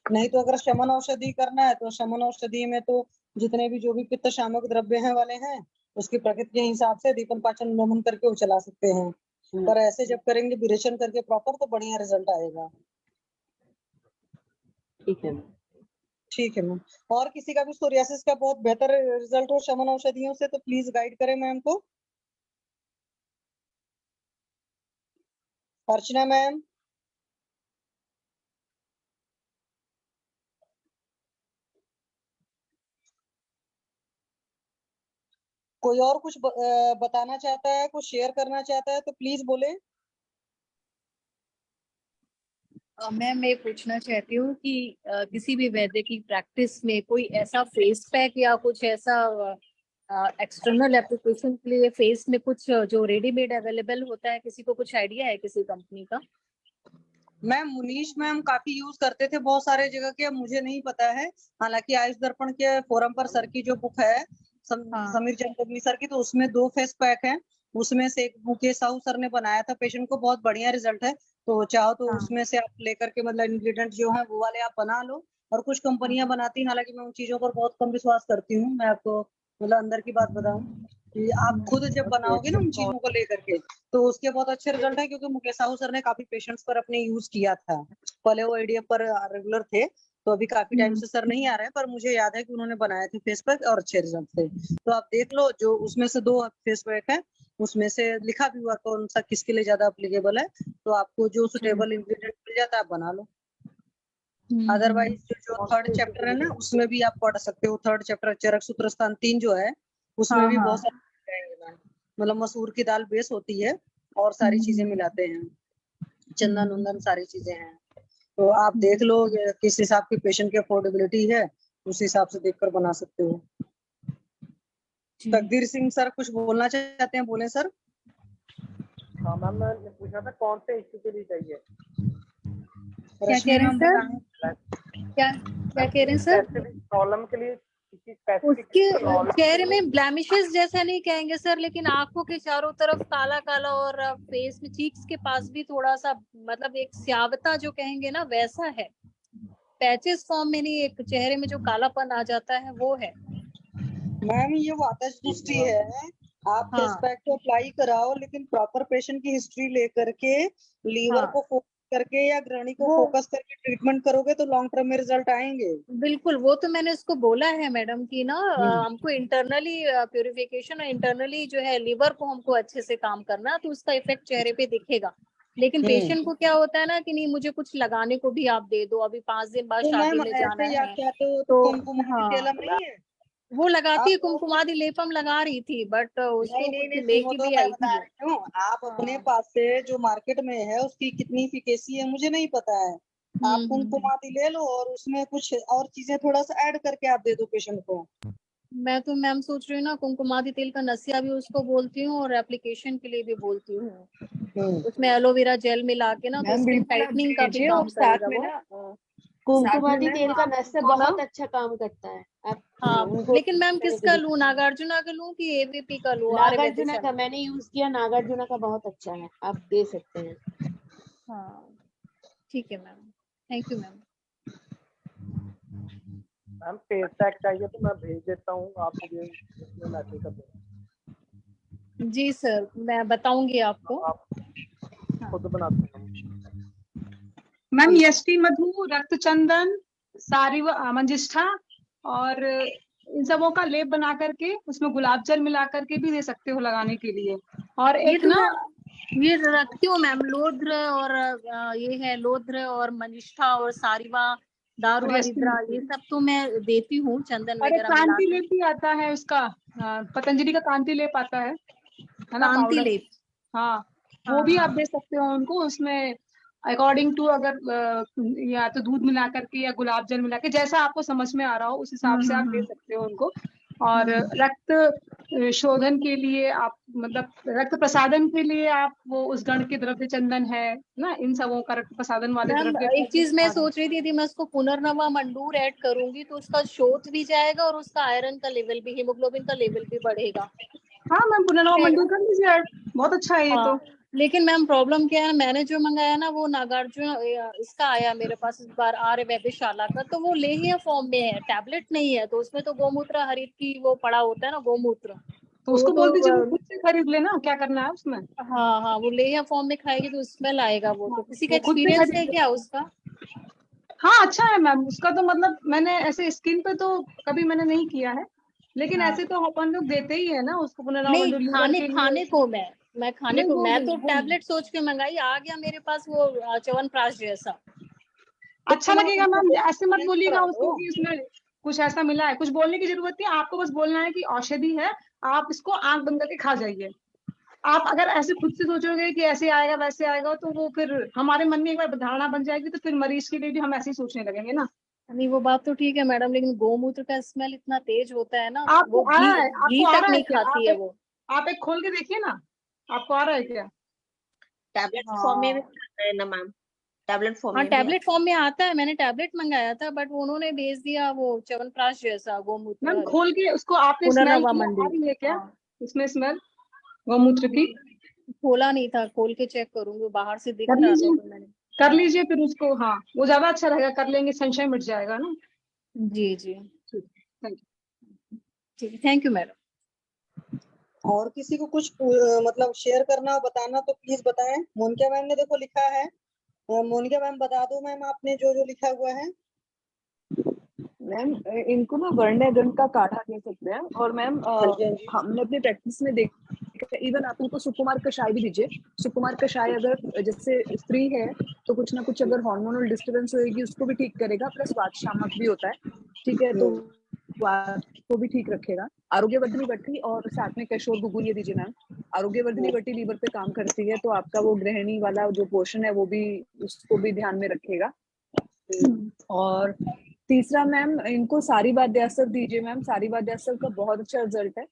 नहीं तो अगर शमन औषधि करना है तो शमन औषधि में तो जितने भी जो भी पित्त शामक द्रव्य हैं वाले हैं, उसकी प्रकृति के हिसाब से दीपन पाचन उन्मूलन करके वो चला सकते हैं। पर ऐसे जब करेंगे विरेचन करके प्रॉपर तो बढ़िया रिजल्ट आएगा।
ठीक है।
ठीक है मैम। और किसी का भी सोरियासिस का बहुत बेहतर रिजल्ट हो शमन औषधियों से तो प्लीज गाइड करें मैम को। अर्चना मैम। कोई और कुछ बताना चाहता है, कुछ शेयर करना चाहता है तो प्लीज बोले।
मैं ये पूछना चाहती हूँ कि किसी भी वैद्य की प्रैक्टिस में कोई ऐसा फेस पैक या कुछ ऐसा एक्सटर्नल एप्लीकेशन के लिए फेस में कुछ जो रेडीमेड अवेलेबल होता है, किसी को कुछ आइडिया है किसी कंपनी का?
मैम मुनीश मैम काफी यूज करते थे बहुत सारे जगह के, मुझे नहीं पता है। हालांकि आयुष दर्पण के फोरम पर सर की जो बुक है समीर चंद्रग्नि सर की, तो उसमें 2 फेस पैक है। उसमें से एक मुकेश साहू सर ने बनाया था पेशेंट को, बहुत बढ़िया रिजल्ट है। तो चाहो तो उसमें से आप लेकर के मतलब इंग्रेडिएंट जो है वो वाले आप बना लो। और कुछ कंपनियां बनाती हैं, हालांकि मैं उन चीजों पर बहुत कम विश्वास करती हूँ। मैं आपको मतलब अंदर की बात बताऊं कि आप खुद जब बनाओगे ना उन चीजों को लेकर के तो उसके बहुत अच्छे रिजल्ट है, क्योंकि मुकेश साहू सर ने काफी पेशेंट्स पर अपने यूज किया था। पहले वो एडीएफ पर रेगुलर थे, तो अभी काफी टाइम से सर नहीं आ रहे हैं, पर मुझे याद है कि उन्होंने बनाए थे फेस पैक और अच्छे रिजल्ट थे। तो आप देख लो, जो उसमें से 2 फेस पैक है उसमें से लिखा भी हुआ कौन सा किसके लिए ज्यादा एप्लीकेबल है, तो आपको जो सुटेबल इंग्रेडिएंट मिल जाता है आप बना लो। अदरवाइज जो 3rd चैप्टर है ना उसमें भी आप पढ़ सकते हो। 3rd चैप्टर चरक सूत्र स्थान 3 जो है उसमें भी बहुत सारे मतलब मसूर की दाल बेस होती है और सारी चीजें मिलाते हैं, चंदन उंदन सारी चीजें हैं। तो आप देख लो किस हिसाब की पेशेंट की अफोर्डेबिलिटी है, उस हिसाब से देखकर बना सकते हो। तकदीर सिंह सर कुछ बोलना चाहते हैं, बोले सर।
हाँ मैम, मैंने पूछा था कौन से इश्यू के लिए चाहिए।
क्या कह रहे हैं सर? क्या क्या कह रहे हैं सर?
प्रॉब्लम के लिए
उसके चेहरे में ब्लैमिशेस जैसा नहीं कहेंगे सर, लेकिन आंखों के चारों तरफ काला काला और फेस में चीक्स के पास भी थोड़ा सा मतलब एक स्यावता जो कहेंगे ना वैसा है। पैचेस फॉर्म में नहीं, एक चेहरे में जो कालापन आ जाता है वो है।
मैम ये वातज दृष्टि है, आप फेस पैक को अप्लाई कराओ, लेकिन प्रॉपर पेशेंट की हिस्ट्री लेकर के लीवर को फोकस करके या ग्रहणी को फोकस करके ट्रीटमेंट करोगे तो लॉन्ग टर्म में रिजल्ट आएंगे।
बिल्कुल, वो तो मैंने उसको बोला है मैडम की ना, हमको इंटरनली प्यूरिफिकेशन और इंटरनली जो है लीवर को हमको अच्छे से काम करना, तो उसका इफेक्ट चेहरे पे दिखेगा। लेकिन पेशेंट को क्या होता है ना कि नहीं मुझे कुछ लगाने को भी आप दे दो, अभी 5 दिन बाद शादी में जाना है तो वो लगाती है, कुमकुमादी लेपम लगा रही थी, बट उसको लेके भी आई थी।
आप अपने पास से जो मार्केट में है उसकी कितनी इफिकेसी है मुझे नहीं पता है। आप कुमकुमादी ले लो और उसमें कुछ और चीजें थोड़ा सा ऐड करके आप दे दो पेशेंट को।
मैं तो मैम सोच रही हूँ ना कुमकुमादी तेल का नसिया भी उसको बोलती हूँ और एप्लीकेशन के लिए भी बोलती हूँ। उसमें एलोवेरा जेल मिला के ना तो स्किन टाइटनिंग का भी काम करेगा वो।
कुमकुमादी तेल का नस्य बहुत अच्छा काम करता है। आप
हाँ, लेकिन मैम किसका लूं, नागार्जुना का लूं कि एवीपी का लूं?
नागार्जुना का मैंने यूज किया, नागार्जुना का बहुत अच्छा है, आप दे सकते हैं।
हाँ ठीक है ma'am, thank you ma'am.
Ma'am face pack चाहिए तो मैं भेज देता हूँ, आप मुझे मैसेज कर देना।
जी सर, मैं बताऊंगी आपको।
आप खुद बनाते हैं
मैम यष्टि मधु, रक्त चंदन, सारिव मंजिष्ठा और इन सबों का लेप बना करके उसमें गुलाब जल मिला करके भी दे सकते हो लगाने के लिए। और एक ना
ये रखती हूँ मैम, लोध्र और ये है लोध्र और मंजिष्ठा और सारिवा, दारू हरिद्रा, ये सब तो मैं देती हूँ चंदन वगैरह मिला।
कांति लेप भी आता है उसका, पतंजलि का कांति लेप आता है ना,
कांति लेप।
हाँ वो भी आप दे सकते हो उनको। उसमें अकॉर्डिंग टू अगर या तो दूध मिला करके या गुलाब जल मिला के, जैसा आपको समझ में आ रहा हो उस हिसाब से आप दे सकते हो उनको। और रक्त शोधन के लिए आप मतलब रक्त प्रसादन के लिए आप वो उस गण के द्रव्य चंदन है ना, इन सबों का रक्त प्रसादन वाले द्रव्य।
एक चीज मैं सोच रही थी यदि मैं उसको पुनर्नवा मंडूर ऐड करूंगी तो उसका शोथ भी जाएगा और उसका आयरन का लेवल भी, हीमोग्लोबिन का लेवल भी बढ़ेगा।
हाँ मैम पुनर्नवा मंडूर कर लीजिए ऐड, बहुत अच्छा है ये तो।
लेकिन मैम प्रॉब्लम क्या है, मैंने जो मंगाया ना वो नागार्जुन इसका आया मेरे पास इस बार आर्य वैद्यशाला का, तो वो लेहिया फॉर्म में है, टैबलेट नहीं है, तो उसमें तो गोमूत्र हरित की वो पड़ा होता है ना गोमूत्र,
तो उसको बोल दीजिए वो खुद से खरीद लेना, क्या करना है उसमें।
हाँ हाँ, वो लेहिया फॉर्म में खाएगी तो स्मेल आएगा वो। तो किसी का एक्सपीरियंस है क्या उसका?
हाँ अच्छा है मैम उसका तो, मतलब मैंने ऐसे स्किन पे तो कभी मैंने नहीं किया है, लेकिन ऐसे तो अपन लोग देते ही है ना उसको पुनर्नवा मंडूर।
खाने को मैं खाने को मैं तो टैबलेट सोच के मंगाई, आ गया मेरे पास वो च्यवनप्राश जैसा।
अच्छा लगेगा मैम, ऐसे मत बोलिएगा उसको कि इसमें कुछ ऐसा मिला है, कुछ बोलने की जरूरत नहीं है आपको, बस बोलना है कि औषधि है, आप इसको आंख बंद करके खा जाइए। आप अगर ऐसे खुद से सोचोगे कि ऐसे आएगा वैसे आएगा तो वो फिर हमारे मन में एक बार धारणा बन जाएगी, तो फिर मरीज के लिए भी हम ऐसे ही सोचने लगेंगे ना।
नहीं वो बात तो ठीक है मैडम, लेकिन गोमूत्र का स्मेल इतना तेज होता है ना,
आपको
वो
आ रहा है,
घी तक नहीं खाती है वो।
आप एक खोल के देखिए ना, आपको आ रहा है क्या?
टैबलेट फॉर्म में भी आता है ना मैम, टैबलेट फॉर्म में।
टैबलेट फॉर्म में आता है, मैंने टैबलेट मंगाया था बट उन्होंने भेज दिया वो च्यवनप्राश जैसा गोमूत्र।
मैम खोल के उसको आपने स्मेल आ रही है क्या इसमें स्मेल गोमूत्र की?
खोला नहीं था, खोल के चेक करूंगी, बाहर से दिख रहा था तो मैंने
कर लीजिए फिर उसको। हाँ वो ज्यादा अच्छा रहेगा, कर लेंगे, संशय मिट जाएगा ना।
जी जी
थैंक यू।
ठीक, थैंक यू मैडम।
और किसी को कुछ मतलब शेयर करना हो बताना तो प्लीज बताएं। मोनिका मैम ने देखो लिखा है, मोनिका मैम बता दो मैम आपने जो जो लिखा हुआ है।
मैम इनको ना वर्णगण का काढ़ा कह सकते हैं, और मैम हमने अपनी प्रैक्टिस में देखा, इवन आप उनको सुकुमार कषाय भी दीजिए। सुकुमार कषाय अगर जैसे स्त्री है तो कुछ ना कुछ अगर हार्मोनल डिस्टर्बेंस होगी उसको भी ठीक करेगा, प्लस वात शामक भी होता है, ठीक है, तो वात को भी ठीक रखेगा। आरोग्यवर्धिनी बट्टी और साथ में कैशोर गुगु ये दीजिए मैम। आरोग्यवर्धिनी बट्टी लीवर पे काम करती है, तो आपका वो गृहिणी वाला जो पोर्शन है वो भी, उसको भी ध्यान में रखेगा। और तीसरा मैम इनको सारी वाद्यासर दीजिए मैम, सारी वाद्यासर का बहुत अच्छा रिजल्ट है।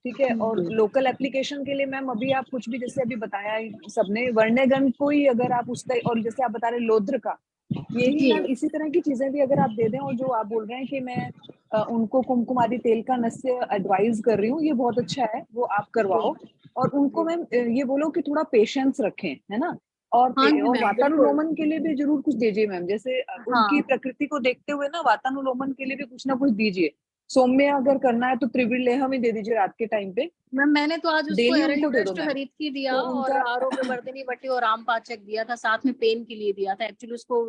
ठीक है। और लोकल एप्लीकेशन के लिए मैम अभी आप कुछ भी जैसे अभी बताया सबने वर्णगन को ही अगर आप उसका, और जैसे आप बता रहे लौद्र का, यही मैम इसी तरह की चीजें भी अगर आप दे दें, और जो आप बोल रहे हैं कि मैं उनको कुमकुम आदि तेल का नस्य एडवाइज कर रही हूँ, ये बहुत अच्छा है, वो आप करवाओ। और उनको मैम ये बोलो कि थोड़ा पेशेंस रखें, है ना। और
हाँ जी
और
मैम,
वातानुलोमन के लिए भी जरूर कुछ दीजिए मैम, जैसे उनकी प्रकृति को देखते हुए ना वातानुलोमन के लिए भी कुछ ना कुछ दीजिए। सौम्य अगर करना है तो त्रिविलेहम ही दे दीजिए रात के टाइम पे।
मैम मैंने तो आज उसको
डेली उनको
एरंड
दे दो
बेस्ट
मैम।
हरितकी दिया
तो
और
उनका
आरोग्य वर्धिनी वटी और राम पाचक दिया था, साथ में पेन के लिए दिया था। एक्चुअली उसको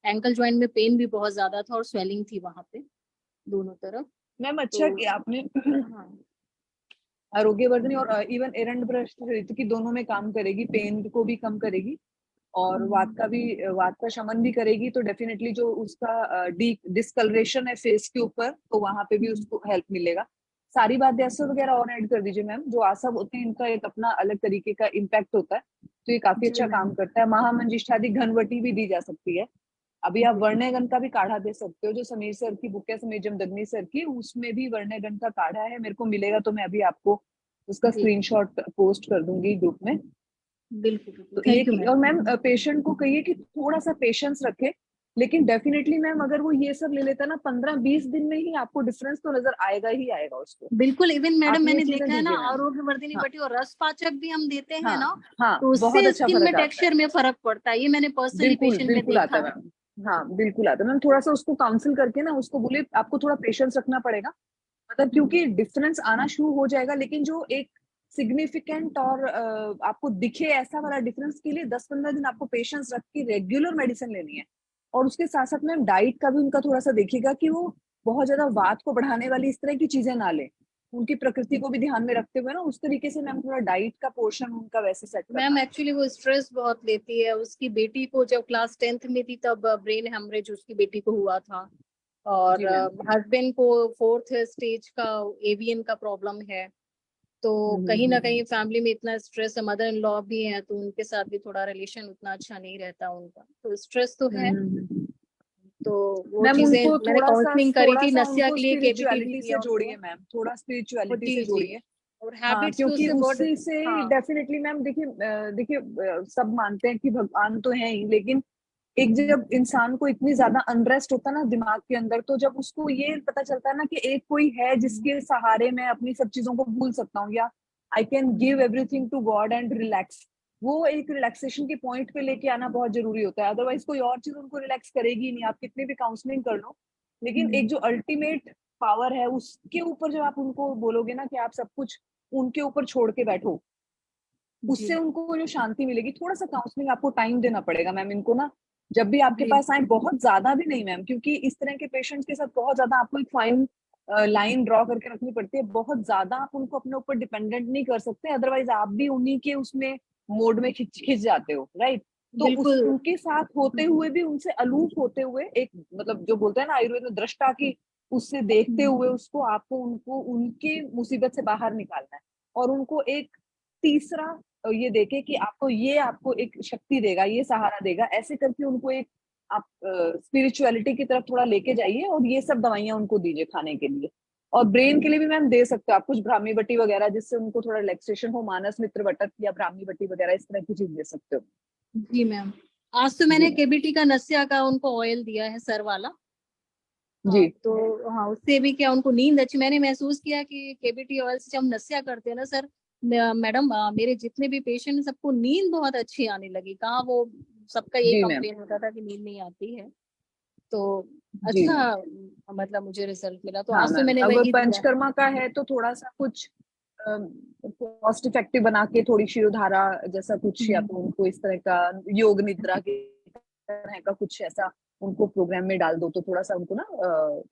एंकल जॉइंट में पेन भी बहुत ज्यादा था और स्वेलिंग थी वहां पे दोनों तरफ।
मैम अच्छा किया आपने।
हाँ
आरोग्यवर्धनी और इवन एरंड ब्रश की दोनों में काम करेगी, पेन को भी कम करेगी और वात का शमन भी करेगी। तो डेफिनेटली जो उसका डिस्कलरेशन है फेस के ऊपर, तो वहां पे भी उसको हेल्प मिलेगा। सारी बात आसन वगैरह और ऐड कर दीजिए मैम। जो आसन होते हैं इनका एक अपना अलग तरीके का इम्पैक्ट होता है, तो ये काफी अच्छा काम करता है। महामंजिष्ठादि घनवटी भी दी जा सकती है। अभी आप वर्णगन का भी काढ़ा दे सकते हो, जो समीर सर की बुक है समीजम दग्नी सर की, उसमें भी वर्णगन का काढ़ा है। मेरे को मिलेगा तो मैं अभी आपको उसका स्क्रीनशॉट पोस्ट कर दूंगी ग्रुप में।
बिल्कुल
तो
थैंक यू
ये, और मैम पेशेंट को कहिए कि थोड़ा सा पेशेंस रखे, लेकिन डेफिनेटली मैम अगर वो ये सब ले लेता ना 15-20 दिन में ही आपको डिफरेंस तो नजर आएगा ही आएगा उसको।
बिल्कुल। इवन मैडम मैंने देखा है ना,
दीजिए मैम।
आरोग्य वर्धिनी वटी और रस पाचक भी हम देते हैं
हाँ,
ना,
हाँ,
तो
बहुत
उससे
अच्छा
स्किन में
फर्क आता है।
टेक्सचर में फर्क पड़ता है। ये मैंने पर्सनली
बिल्कुल
पेशेंट में
बिल्कुल आता
देखा
है
है।
मैम। हाँ बिल्कुल आता है मैम। थोड़ा सा उसको काउंसिल करके ना उसको बोलिए आपको थोड़ा पेशेंस रखना पड़ेगा, मतलब क्योंकि डिफरेंस आना शुरू हो जाएगा, लेकिन जो एक सिग्निफिकेंट और आपको दिखे ऐसा वाला डिफरेंस के लिए 10-15 दिन आपको पेशेंस रख के रेगुलर मेडिसिन लेनी है। और उसके साथ साथ मैम डाइट का भी उनका थोड़ा सा देखिएगा कि वो बहुत ज्यादा वात को बढ़ाने वाली इस तरह की चीजें ना ले। उनकी प्रकृति को भी ध्यान में रखते हुए ना उस तरीके से मैम थोड़ा डाइट का पोर्शन उनका वैसे सेट करना।
मैम एक्चुअली वो स्ट्रेस बहुत लेती है। उसकी बेटी को जब क्लास 10th में थी तब ब्रेन हेमरेज उसकी बेटी को हुआ था, और हस्बैंड को 4th स्टेज का एवियन का प्रॉब्लम है। तो कहीं ना कहीं फैमिली में इतना स्ट्रेस है, मदर इन लॉ भी है, तो उनके साथ भी थोड़ा रिलेशन उतना अच्छा नहीं रहता उनका, तो स्ट्रेस तो है। तो वो चीजें मैंने काउंसलिंग करी थी, नस्या के लिए केबीटी भी दिया
से जोड़िए मैम, थोड़ा स्पिरिचुअलिटी से जोड़िए।
और
हाँ,
हैबिट्स
क्योंकि उससे से
हाँ।
डेफिनेटली मैम देखिए सब मानते हैं कि भगवान तो है ही, लेकिन एक जब इंसान को इतनी ज्यादा अनरेस्ट होता है ना दिमाग के अंदर, तो जब उसको ये पता चलता है ना कि एक कोई है जिसके सहारे मैं अपनी सब चीजों को भूल सकता हूँ, या I can give everything to God and relax, वो एक रिलैक्सेशन के पॉइंट पे लेके आना बहुत जरूरी होता है। अदरवाइज कोई और चीज उनको रिलैक्स करेगी नहीं, आप कितने भी काउंसलिंग कर लो। लेकिन एक जो अल्टीमेट पावर है उसके ऊपर जब आप उनको बोलोगे ना कि आप सब कुछ उनके ऊपर छोड़ के बैठो, उससे उनको जो शांति मिलेगी। थोड़ा सा काउंसलिंग आपको टाइम देना पड़ेगा मैम इनको ना, जब भी आपके पास आए, बहुत ज्यादा भी नहीं मैम, क्योंकि इस तरह के पेशेंट्स के साथ बहुत ज्यादा आपको एक फाइन लाइन ड्रॉ करके रखनी पड़ती है। बहुत ज्यादा आप उनको अपने ऊपर डिपेंडेंट नहीं कर सकते, अदरवाइज आप भी उन्हीं के उसमें मोड में खिंच जाते हो, राइट। तो उनके साथ होते हुए भी, उनसे अलूफ होते हुए, एक मतलब जो बोलते हैं ना आयुर्वेद में दृष्टा की, उससे देखते हुए उसको आपको उनको उनके मुसीबत से बाहर निकालना है, और उनको एक तीसरा ये देखे कि आपको एक शक्ति देगा, ये सहारा देगा, ऐसे करके उनको एक आप स्पिरिचुअलिटी की तरफ थोड़ा लेके जाइए, और ये सब दवाइयां उनको दीजिए खाने के लिए। और ब्रेन के लिए भी मैम दे सकते हो आप कुछ ब्राह्मी बट्टी वगैरह, जिससे उनको थोड़ा रिलैक्सेशन हो, मानस मित्र वटक या ब्राह्मी बट्टी वगैरह इस तरह की चीज दे सकते हो।
जी मैम, आज तो मैंने केबीटी का नस्या का उनको ऑयल दिया है सर वाला
जी।
तो हाँ, उससे भी क्या उनको नींद अच्छी, मैंने महसूस किया कि केबीटी ऑयल से जब हम नस्या करते हैं ना सर, मैडम मेरे जितने भी पेशेंट सबको नींद बहुत अच्छी आने लगी। कहाँ वो सबका यही कंप्लेन होता था कि नींद नहीं आती है, तो अच्छा मतलब मुझे रिजल्ट मिला। तो आज तो मैंने वही
पंचकर्मा का है तो थोड़ा सा कुछ कॉस्ट इफेक्टिव बना के थोड़ी शिरोधारा जैसा कुछ, या तो उनको इस तरह का योग निद्रा के तरह का कुछ ऐसा उनको प्रोग्राम में डाल दो, तो थोड़ा सा उनको ना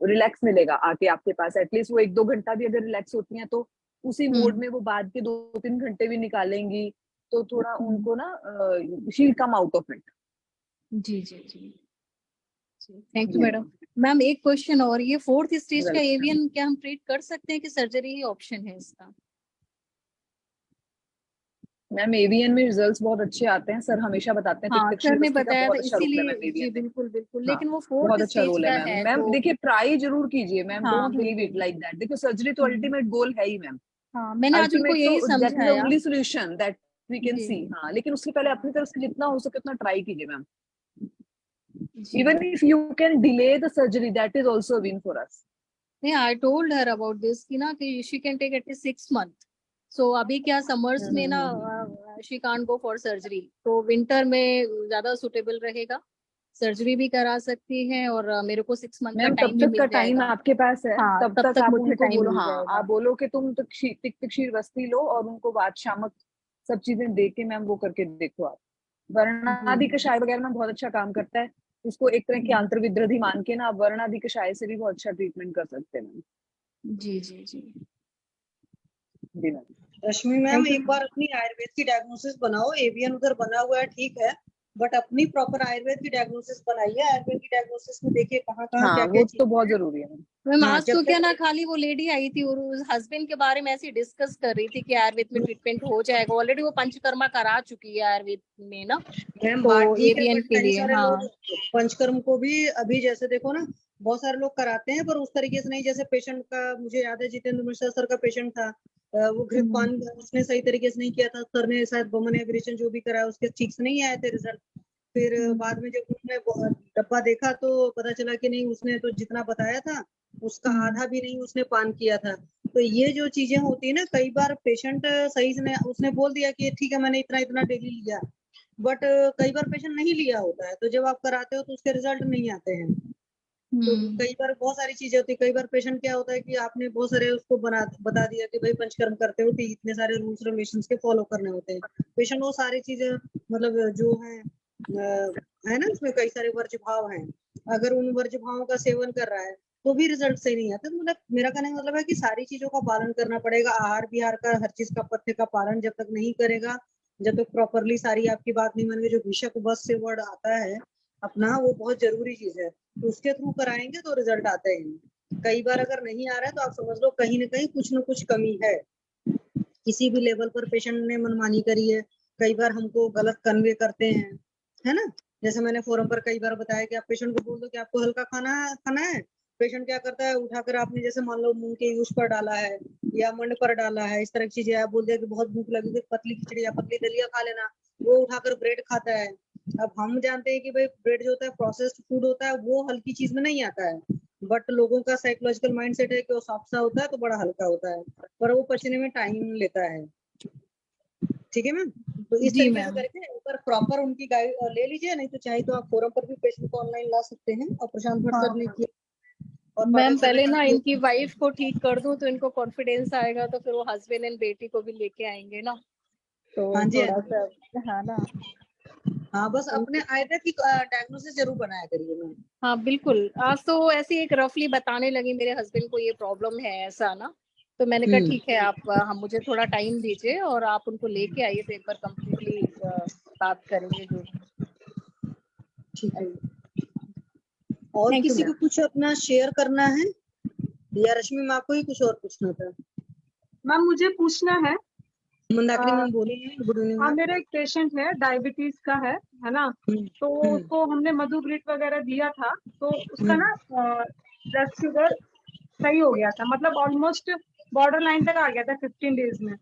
रिलैक्स मिलेगा आके आपके पास। एटलीस्ट वो 1-2 घंटा भी अगर रिलैक्स होती हैं तो उसी मोड में वो बाद के 2-3 घंटे भी निकालेंगी, तो थोड़ा उनको ना she come out of it.
जी जी जी, थैंक यू मैडम। मैम एक क्वेश्चन और, ये 4th स्टेज का एवियन क्या हम ट्रीट कर सकते हैं कि सर्जरी ही ऑप्शन है इसका?
मैम एवियन में रिजल्ट्स बहुत अच्छे आते हैं, सर हमेशा बताते हैं।
हाँ, सर ने बताया था इसीलिए। जी बिल्कुल बिल्कुल, लेकिन वो 4th
अच्छा रोल है मैम। मैम देखिए ट्राई जरूर कीजिए ma'am, don't leave it like that. देखो सर्जरी तो अल्टीमेट गोल है ही मैम,
हाँ, मैंने आज उनको यही
दैट इज
समझाया।
Only solution that we can
जी।
सी। हाँ, लेकिन उसके पहले अपनी तरफ से जितना हो सके उतना ट्राई कीजिए मैम।
जी।
Even if you can delay the surgery that is also win for us.
नहीं, I told her about this कि ना कि she can take at least 6 month. So अभी क्या समर्स में ना she can't go for surgery, तो विंटर में ज्यादा सुटेबल रहेगा, सर्जरी भी करा सकती है और मेरे को 6 मंथ का
मैम
टाइम
तब
भी
तक का
मिल
टाइम
जाएगा।
आपके पास है।
हाँ,
तब
तब
तक
तक
आप
मुझे
उनको
टाइम
बोलो,
मिल
हाँ
जाएगा।
आप बोलो कि तुम तिक क्षीर वस्ती लो और उनको बाद शामक सब चीजें दे के मैम वो करके देखो आप। वर्णादि कषाय वगैरह में बहुत अच्छा काम करता है। इसको एक तरह की अंतर्विद्रधि मान के ना आप वर्णादि कषाय से भी बहुत अच्छा ट्रीटमेंट कर सकते हैं मैम।
जी जी जी
जी मैम।
रश्मि मैम, एक बार अपनी आयुर्वेद की डायग्नोसिस बनाओ। एवियन उधर बना हुआ है ठीक है, बट अपनी प्रॉपर आयुर्वेद की डायग्नोसिस बनाइए। आयुर्वेद की डायग्नोसिस में देखिए कहाँ कहाँ
हाँ
क्या
वो
क्या
तो बहुत जरूरी है।
मैम,
हाँ,
आज
जब
तो क्या
तक
ना खाली वो लेडी आई थी और उस हस्बैंड के बारे में ऐसे डिस्कस कर रही थी कि आयुर्वेद में ट्रीटमेंट हो जाएगा। ऑलरेडी वो पंचकर्मा करा चुकी है आयुर्वेद में ना,
मैम
तो
बात ठीक है,
एवियन
बट
के
कई
लिए।
सारे
हाँ
लोग पंचकर्म को भी अभी जैसे देखो ना, बहुत सारे लोग कराते हैं पर उस तरीके से नहीं। जैसे पेशेंट का मुझे याद है, जितेंद्र मिश्रा सर का पेशेंट था, वो घृतपान उसने सही तरीके से नहीं किया था। सर ने शायद बमन एब्रेशन जो भी कराया उसके ठीक से नहीं आए थे रिजल्ट। फिर बाद में जब उन्होंने डब्बा देखा तो पता चला कि नहीं, उसने तो जितना बताया था उसका आधा भी नहीं उसने पान किया था। तो ये जो चीजें होती है ना, कई बार पेशेंट सही से उसने बोल दिया कि ठीक है मैंने इतना इतना डेली लिया, बट कई बार पेशेंट नहीं लिया होता है, तो जब आप कराते हो तो उसके रिजल्ट नहीं आते हैं। तो कई बार बहुत सारी चीजें होती है। कई बार पेशेंट क्या होता है कि आपने बहुत सारे उसको बता दिया कि भाई पंचकर्म करते हो तो इतने सारे रूल्स रेगुलेशंस के फॉलो करने होते हैं। पेशेंट वो सारी चीजें मतलब जो है ना, उसमें कई सारे वर्ज्य भाव हैं, अगर उन वर्ज्य भावों का सेवन कर रहा है तो भी रिजल्ट सही नहीं आता। तो मतलब मेरा कहने का मतलब है कि सारी चीजों का पालन करना पड़ेगा। आहार विहार का, हर चीज का, पथ्य का पालन जब तक नहीं करेगा, जब तक प्रॉपरली सारी आपकी बात नहीं मानेंगे, जो भिषक बस से वर्ड आता है अपना, वो बहुत जरूरी चीज है, तो उसके थ्रू कराएंगे तो रिजल्ट आते हैं। कई बार अगर नहीं आ रहा है तो आप समझ लो कहीं ना कहीं कुछ ना कुछ कमी है, किसी भी लेवल पर पेशेंट ने मनमानी करी है। कई बार हमको गलत कन्वे करते हैं, है ना। जैसे मैंने फोरम पर कई बार बताया कि आप पेशेंट को बोल दो कि आपको हल्का खाना खाना है, पेशेंट क्या करता है, उठाकर आपने जैसे मान लो मूंग के यूज पर डाला है या मंड पर डाला है, इस तरह की चीजें, आप बोल दिया कि बहुत भूख लगी तो पतली खिचड़ी या पतली दलिया खा लेना, वो उठाकर ब्रेड खाता है। अब हम जानते हैं कि भाई ब्रेड जो होता है प्रोसेस्ड फूड होता है, वो हल्की चीज में नहीं आता है, बट लोगों का साइकोलॉजिकल माइंडसेट है कि वो सॉफ्ट सा होता है तो बड़ा हल्का होता है, पर वो पचने में टाइम लेता है। ठीक है मैम, तो इस तरीके से करके ऊपर प्रॉपर उनकी गाइड ले लीजिए, नहीं तो चाहे तो आप फोरम पर भी पेशेंट को ऑनलाइन ला सकते हैं। और प्रशांत भट्ट सर ने किया और
मैम,
पाठक सर ने
पहले ना
काफी
इनकी वाइफ को ठीक कर दूं तो इनको कॉन्फिडेंस आएगा, तो फिर वो हस्बैंड एंड बेटी को भी लेके आएंगे ना, तो
हाँ जी,
थोड़ा सा हाँ ना।
हाँ बस अपने आयुर्वेद की डायग्नोसिस जरूर बनाया करिए मैम।
हाँ बिल्कुल, आज तो ऐसे एक रफली बताने लगी मेरे हस्बैंड को ये प्रॉब्लम है ऐसा ना, तो मैंने कहा ठीक है आप हम मुझे थोड़ा टाइम दीजिए और आप उनको लेके आइए तो एक बार कम्प्लीटली बात करेंगे जो।
ठीक है, और किसी को कुछ अपना शेयर करना है या रश्मि मैम आपको ही कुछ और पूछना था?
मैम मुझे पूछना है,
मंदाकिनी मैम बोलिए। Good evening.
हाँ मेरा एक पेशेंट है, डायबिटीज का है ना, तो उसको हमने मधु ग्रिट वगैरह दिया था, तो उसका ना ब्लड शुगर सही हो गया था, मतलब ऑलमोस्ट बॉर्डर लाइन तक आ गया था 15 डेज में।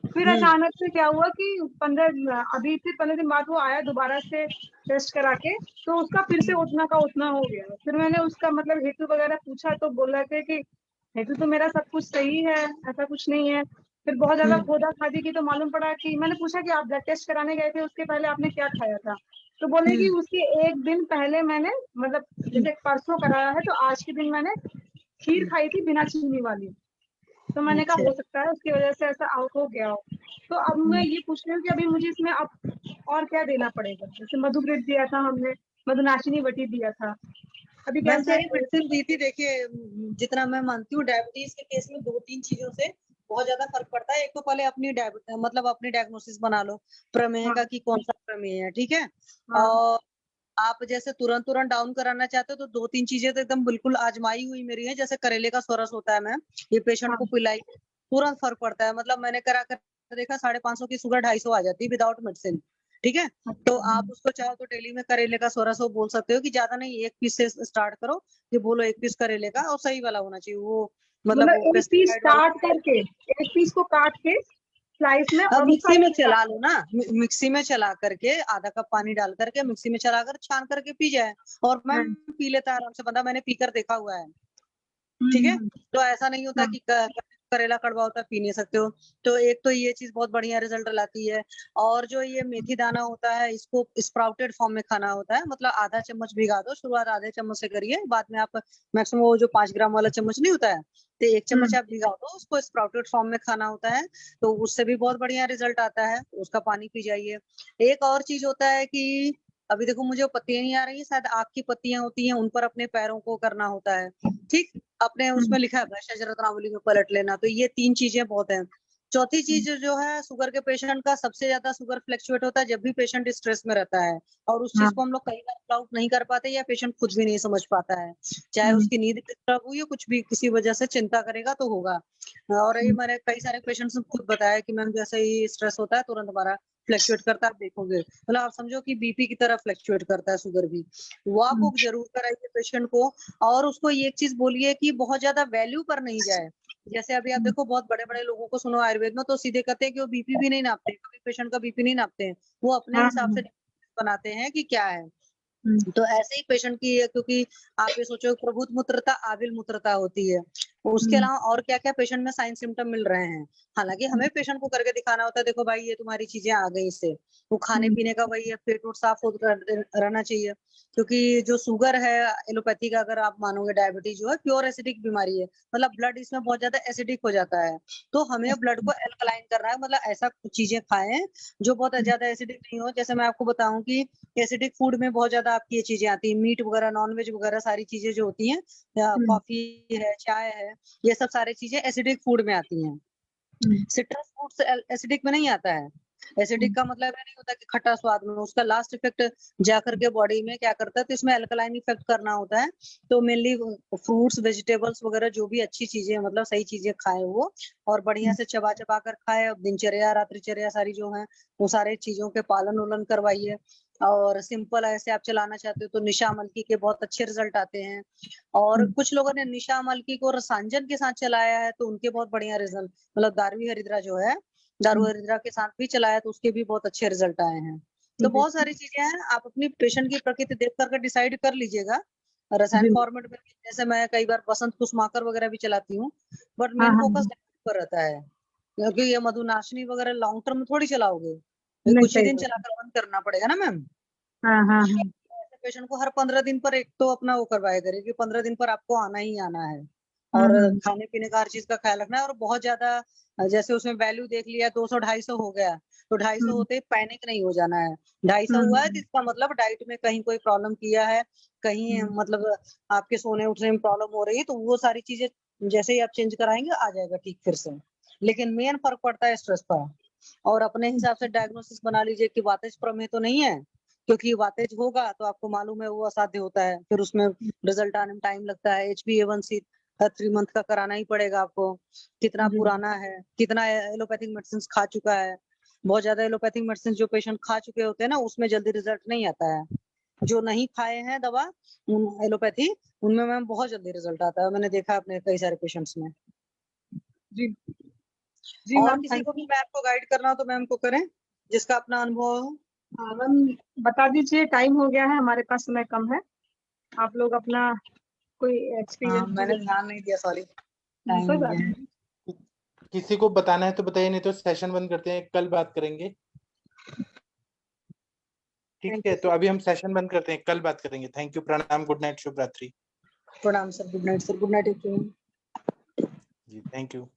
फिर अचानक से क्या हुआ कि 15 दिन बाद वो आया दोबारा से टेस्ट करा के, तो उसका फिर से उतना का उतना हो गया। फिर मैंने उसका मतलब हेतु वगैरह पूछा तो बोल रहे थे कि हेतु तो मेरा सब कुछ सही है, ऐसा कुछ नहीं है। फिर बहुत ज्यादा खोदा खादी की तो मालूम पड़ा कि मैंने पूछा कि आप ब्लड टेस्ट कराने गए थे उसके पहले आपने क्या खाया था, तो बोले कि उसके एक दिन पहले मैंने मतलब जैसे परसों कराया है तो आज के दिन मैंने खीर खाई थी बिना चीनी वाली। तो मैंने कहा हो सकता है उसकी वजह से ऐसा आउट हो गया हो। तो अब मैं ये पूछ रही हूँ कि अभी मुझे इसमें अब और क्या देना पड़ेगा? जैसे मधुग्रेट दिया था हमने, मधुनाशिनी वटी दिया था, अभी
मैम
कैसे?
सारी मेडिसिन दी थी। देखिए जितना मैं मानती हूँ डायबिटीज के केस में 2-3 चीजों से बहुत ज्यादा फर्क पड़ता है। एक तो पहले अपनी मतलब अपनी डायग्नोसिस बना लो प्रमेय का कि कौन सा प्रमेय है, ठीक है। और आप जैसे तुरंत डाउन कराना चाहते हो तो 2-3 चीजें तो एकदम बिल्कुल आजमाई हुई मेरी है। जैसे करेले का स्वरस होता है मैम, ये पेशेंट को पिलाई तुरंत फर्क पड़ता है। मतलब मैंने करा कर देखा 550 की शुगर 250 आ जाती है विदाउट मेडिसिन, ठीक है। तो आप उसको चाहो तो डेली में करेले का स्वरस हो बोल सकते हो कि ज्यादा नहीं 1 पीस से स्टार्ट करो, ये बोलो 1 पीस करेले का, और सही वाला होना चाहिए वो मतलब
मतलब
वो
एक पीस
pesticide वाला
काट करके, एक पीस को काट के स्लाइस में
अब
और
मिक्सी में
उसका
चला लो ना, मिक्सी में चला करके आधा कप पानी डाल करके मिक्सी में चला कर छान करके पी जाए, और मैम पी लेता है आराम से बंदा, मैंने पीकर देखा हुआ है। ठीक है, तो ऐसा नहीं होता कि करेला कड़वा होता है पी नहीं सकते हो। तो एक तो ये चीज बहुत बढ़िया रिजल्ट लाती है। और जो ये मेथी दाना होता है, इसको स्प्राउटेड फॉर्म में खाना होता है, मतलब आधा चम्मच भिगा दो, शुरुआत आधे चम्मच से करिए, बाद में आप मैक्सिमम वो जो 5 ग्राम वाला चम्मच नहीं होता है, तो 1 चम्मच आप भिगा दो, उसको स्प्राउटेड फॉर्म में खाना होता है, तो उससे भी बहुत बढ़िया रिजल्ट आता है। उसका पानी पी जाइए। एक और चीज होता है कि अभी देखो मुझे वो पत्तियां नहीं आ रही है, शायद आग की पत्तियां होती हैं, उन पर अपने पैरों को करना होता है। ठीक, अपने उसमें लिखा है शजरत्नावली में पलट लेना। तो ये 3 चीजें बहुत है। चौथी चीज जो है, शुगर के पेशेंट का सबसे ज्यादा शुगर फ्लक्चुएट होता है जब भी पेशेंट स्ट्रेस में रहता है, और उस चीज को हम लोग कई बार आउट नहीं कर पाते, या पेशेंट खुद भी नहीं समझ पाता है, चाहे उसकी नींद डिस्टर्ब हुई हो, कुछ भी किसी वजह से चिंता करेगा तो होगा। और ये मैंने कई सारे पेशेंट्स ने खुद बताया कि मैम जैसे ही स्ट्रेस होता है तुरंत हमारा फ्लक्चुएट करता है, आप देखोगे, मतलब आप समझो कि बीपी की तरह फ्लक्चुएट करता है शुगर भी। वॉक वॉक जरूर कराइए पेशेंट को, और उसको ये एक चीज बोलिए कि बहुत ज्यादा वैल्यू पर नहीं जाए। जैसे अभी आप देखो बहुत बड़े बड़े लोगों को सुनो आयुर्वेद में, तो सीधे कहते हैं कि वो बीपी भी नहीं नापते, कभी पेशेंट का बीपी नहीं नापते हैं, वो अपने हिसाब से बनाते हैं कि क्या है। तो ऐसे ही पेशेंट की है, क्योंकि आप ये सोचो प्रभुत मूत्रता आविल मूत्रता होती है, उसके अलावा और क्या क्या पेशेंट में साइन सिम्टम मिल रहे हैं। हालांकि हमें पेशेंट को करके दिखाना होता है, देखो भाई ये तुम्हारी चीजें आ गई इससे, वो खाने पीने का वही है, पेट वोट साफ रहना चाहिए, क्योंकि जो शुगर है एलोपैथी का, अगर आप मानोगे डायबिटीज जो है प्योर एसिडिक बीमारी है, मतलब ब्लड इसमें बहुत ज्यादा एसिडिक हो जाता है। तो हमें ब्लड को एल्कलाइन करना है, मतलब ऐसा कुछ चीजें खाएं जो बहुत ज्यादा एसिडिक नहीं हो। जैसे मैं आपको बताऊं कि एसिडिक फूड में बहुत ज्यादा आपकी ये चीजें आती है, मीट वगैरह, नॉनवेज वगैरह, सारी चीजें जो होती हैं, कॉफी है, चाय है, ये सब सारी चीजें एसिडिक फूड में आती हैं। सिट्रस फ्रूट्स एसिडिक में नहीं आता है। एसिडिक का मतलब ये नहीं होता कि खट्टा स्वाद में, उसका लास्ट इफेक्ट जाकर के बॉडी में क्या करता है, तो इसमें अल्कलाइन इफेक्ट करना होता है। तो मेनली फ्रूट्स वेजिटेबल्स वगैरह जो भी अच्छी चीजें, मतलब सही चीजें खाए वो, और बढ़िया से चबा चबा कर खाए। दिनचर्या रात्रिचर्या सारी जो है वो सारे चीजों के पालन उलन करवाइए। और सिंपल ऐसे आप चलाना चाहते हो तो निशा मलकी के बहुत अच्छे रिजल्ट आते हैं। और कुछ लोगों ने निशा मलकी को रसांजन के साथ चलाया है, तो उनके बहुत बढ़िया रिजल्ट, मतलब दारुई हरिद्रा जो है, दारू हरिद्रा के साथ भी चलाया तो उसके भी बहुत अच्छे रिजल्ट आए हैं। तो बहुत सारी चीजें हैं, आप अपनी पेशेंट की प्रकृति देख करके डिसाइड कर लीजिएगा। रसायन फॉर्मेट में जैसे मैं कई बार बसंत कुसुमाकर वगैरह भी चलाती हूँ, बट मेन फोकस पर रहता है, क्योंकि ये मधुनाशिनी वगैरह लॉन्ग टर्म में थोड़ी चलाओगे, कुछ ही दिन चलाकर बंद करना पड़ेगा ना मैम। ऐसे पेशेंट को हर 15 दिन पर एक तो अपना वो करवाया करिए कि 15 दिन पर आपको आना ही आना है, और खाने पीने का हर चीज का ख्याल रखना है। और बहुत ज्यादा जैसे उसमें वैल्यू देख लिया 200-250 हो गया, तो 250 होते ही पैनिक नहीं हो जाना है। 250 हुआ है तो इसका मतलब डाइट में कहीं कोई प्रॉब्लम किया है, कहीं मतलब आपके सोने उठने में प्रॉब्लम हो रही है, तो वो सारी चीजें जैसे ही आप चेंज कराएंगे आ जाएगा ठीक फिर से। लेकिन मेन फर्क पड़ता है स्ट्रेस पर। और अपने हिसाब से डायग्नोसिस बना लीजिए कि वातेज प्रमेह तो नहीं है, क्योंकि वातेज होगा तो आपको मालूम है वो असाध्य होता है, फिर उसमें रिजल्ट आने में टाइम लगता है। HbA1c 3 मंथ का कराना ही पड़ेगा आपको, कितना पुराना है, कितना एलोपैथिक मेडिसिन खा चुका है। बहुत ज्यादा एलोपैथिक मेडिसिन जो पेशेंट खा चुके होते हैं ना, उसमें जल्दी रिजल्ट नहीं आता है। जो नहीं खाए हैं दवा एलोपैथी, उनमें मैम बहुत जल्दी रिजल्ट आता है, मैंने देखा अपने कई सारे पेशेंट्स में।
जी जी
और
मैम,
किसी को भी मैम को गाइड करना हो तो मैम को करें, जिसका अपना अनुभव हो।
हाँ मैम, बता दीजिए, टाइम हो गया है, हमारे पास समय कम है, आप लोग अपना कोई एक्सपीरियंस।
मैंने ध्यान नहीं दिया, सॉरी।
कोई बात नहीं।
किसी को बताना है तो बताइए, नहीं तो सेशन बंद करते हैं, कल बात करेंगे। ठीक है, तो अभी हम सेशन बंद करते हैं, कल बात करेंगे। थैंक यू, प्रणाम, गुड नाइट, शुभ रात्रि।
प्रणाम sir, good night sir, good night.
जी, थैंक यू।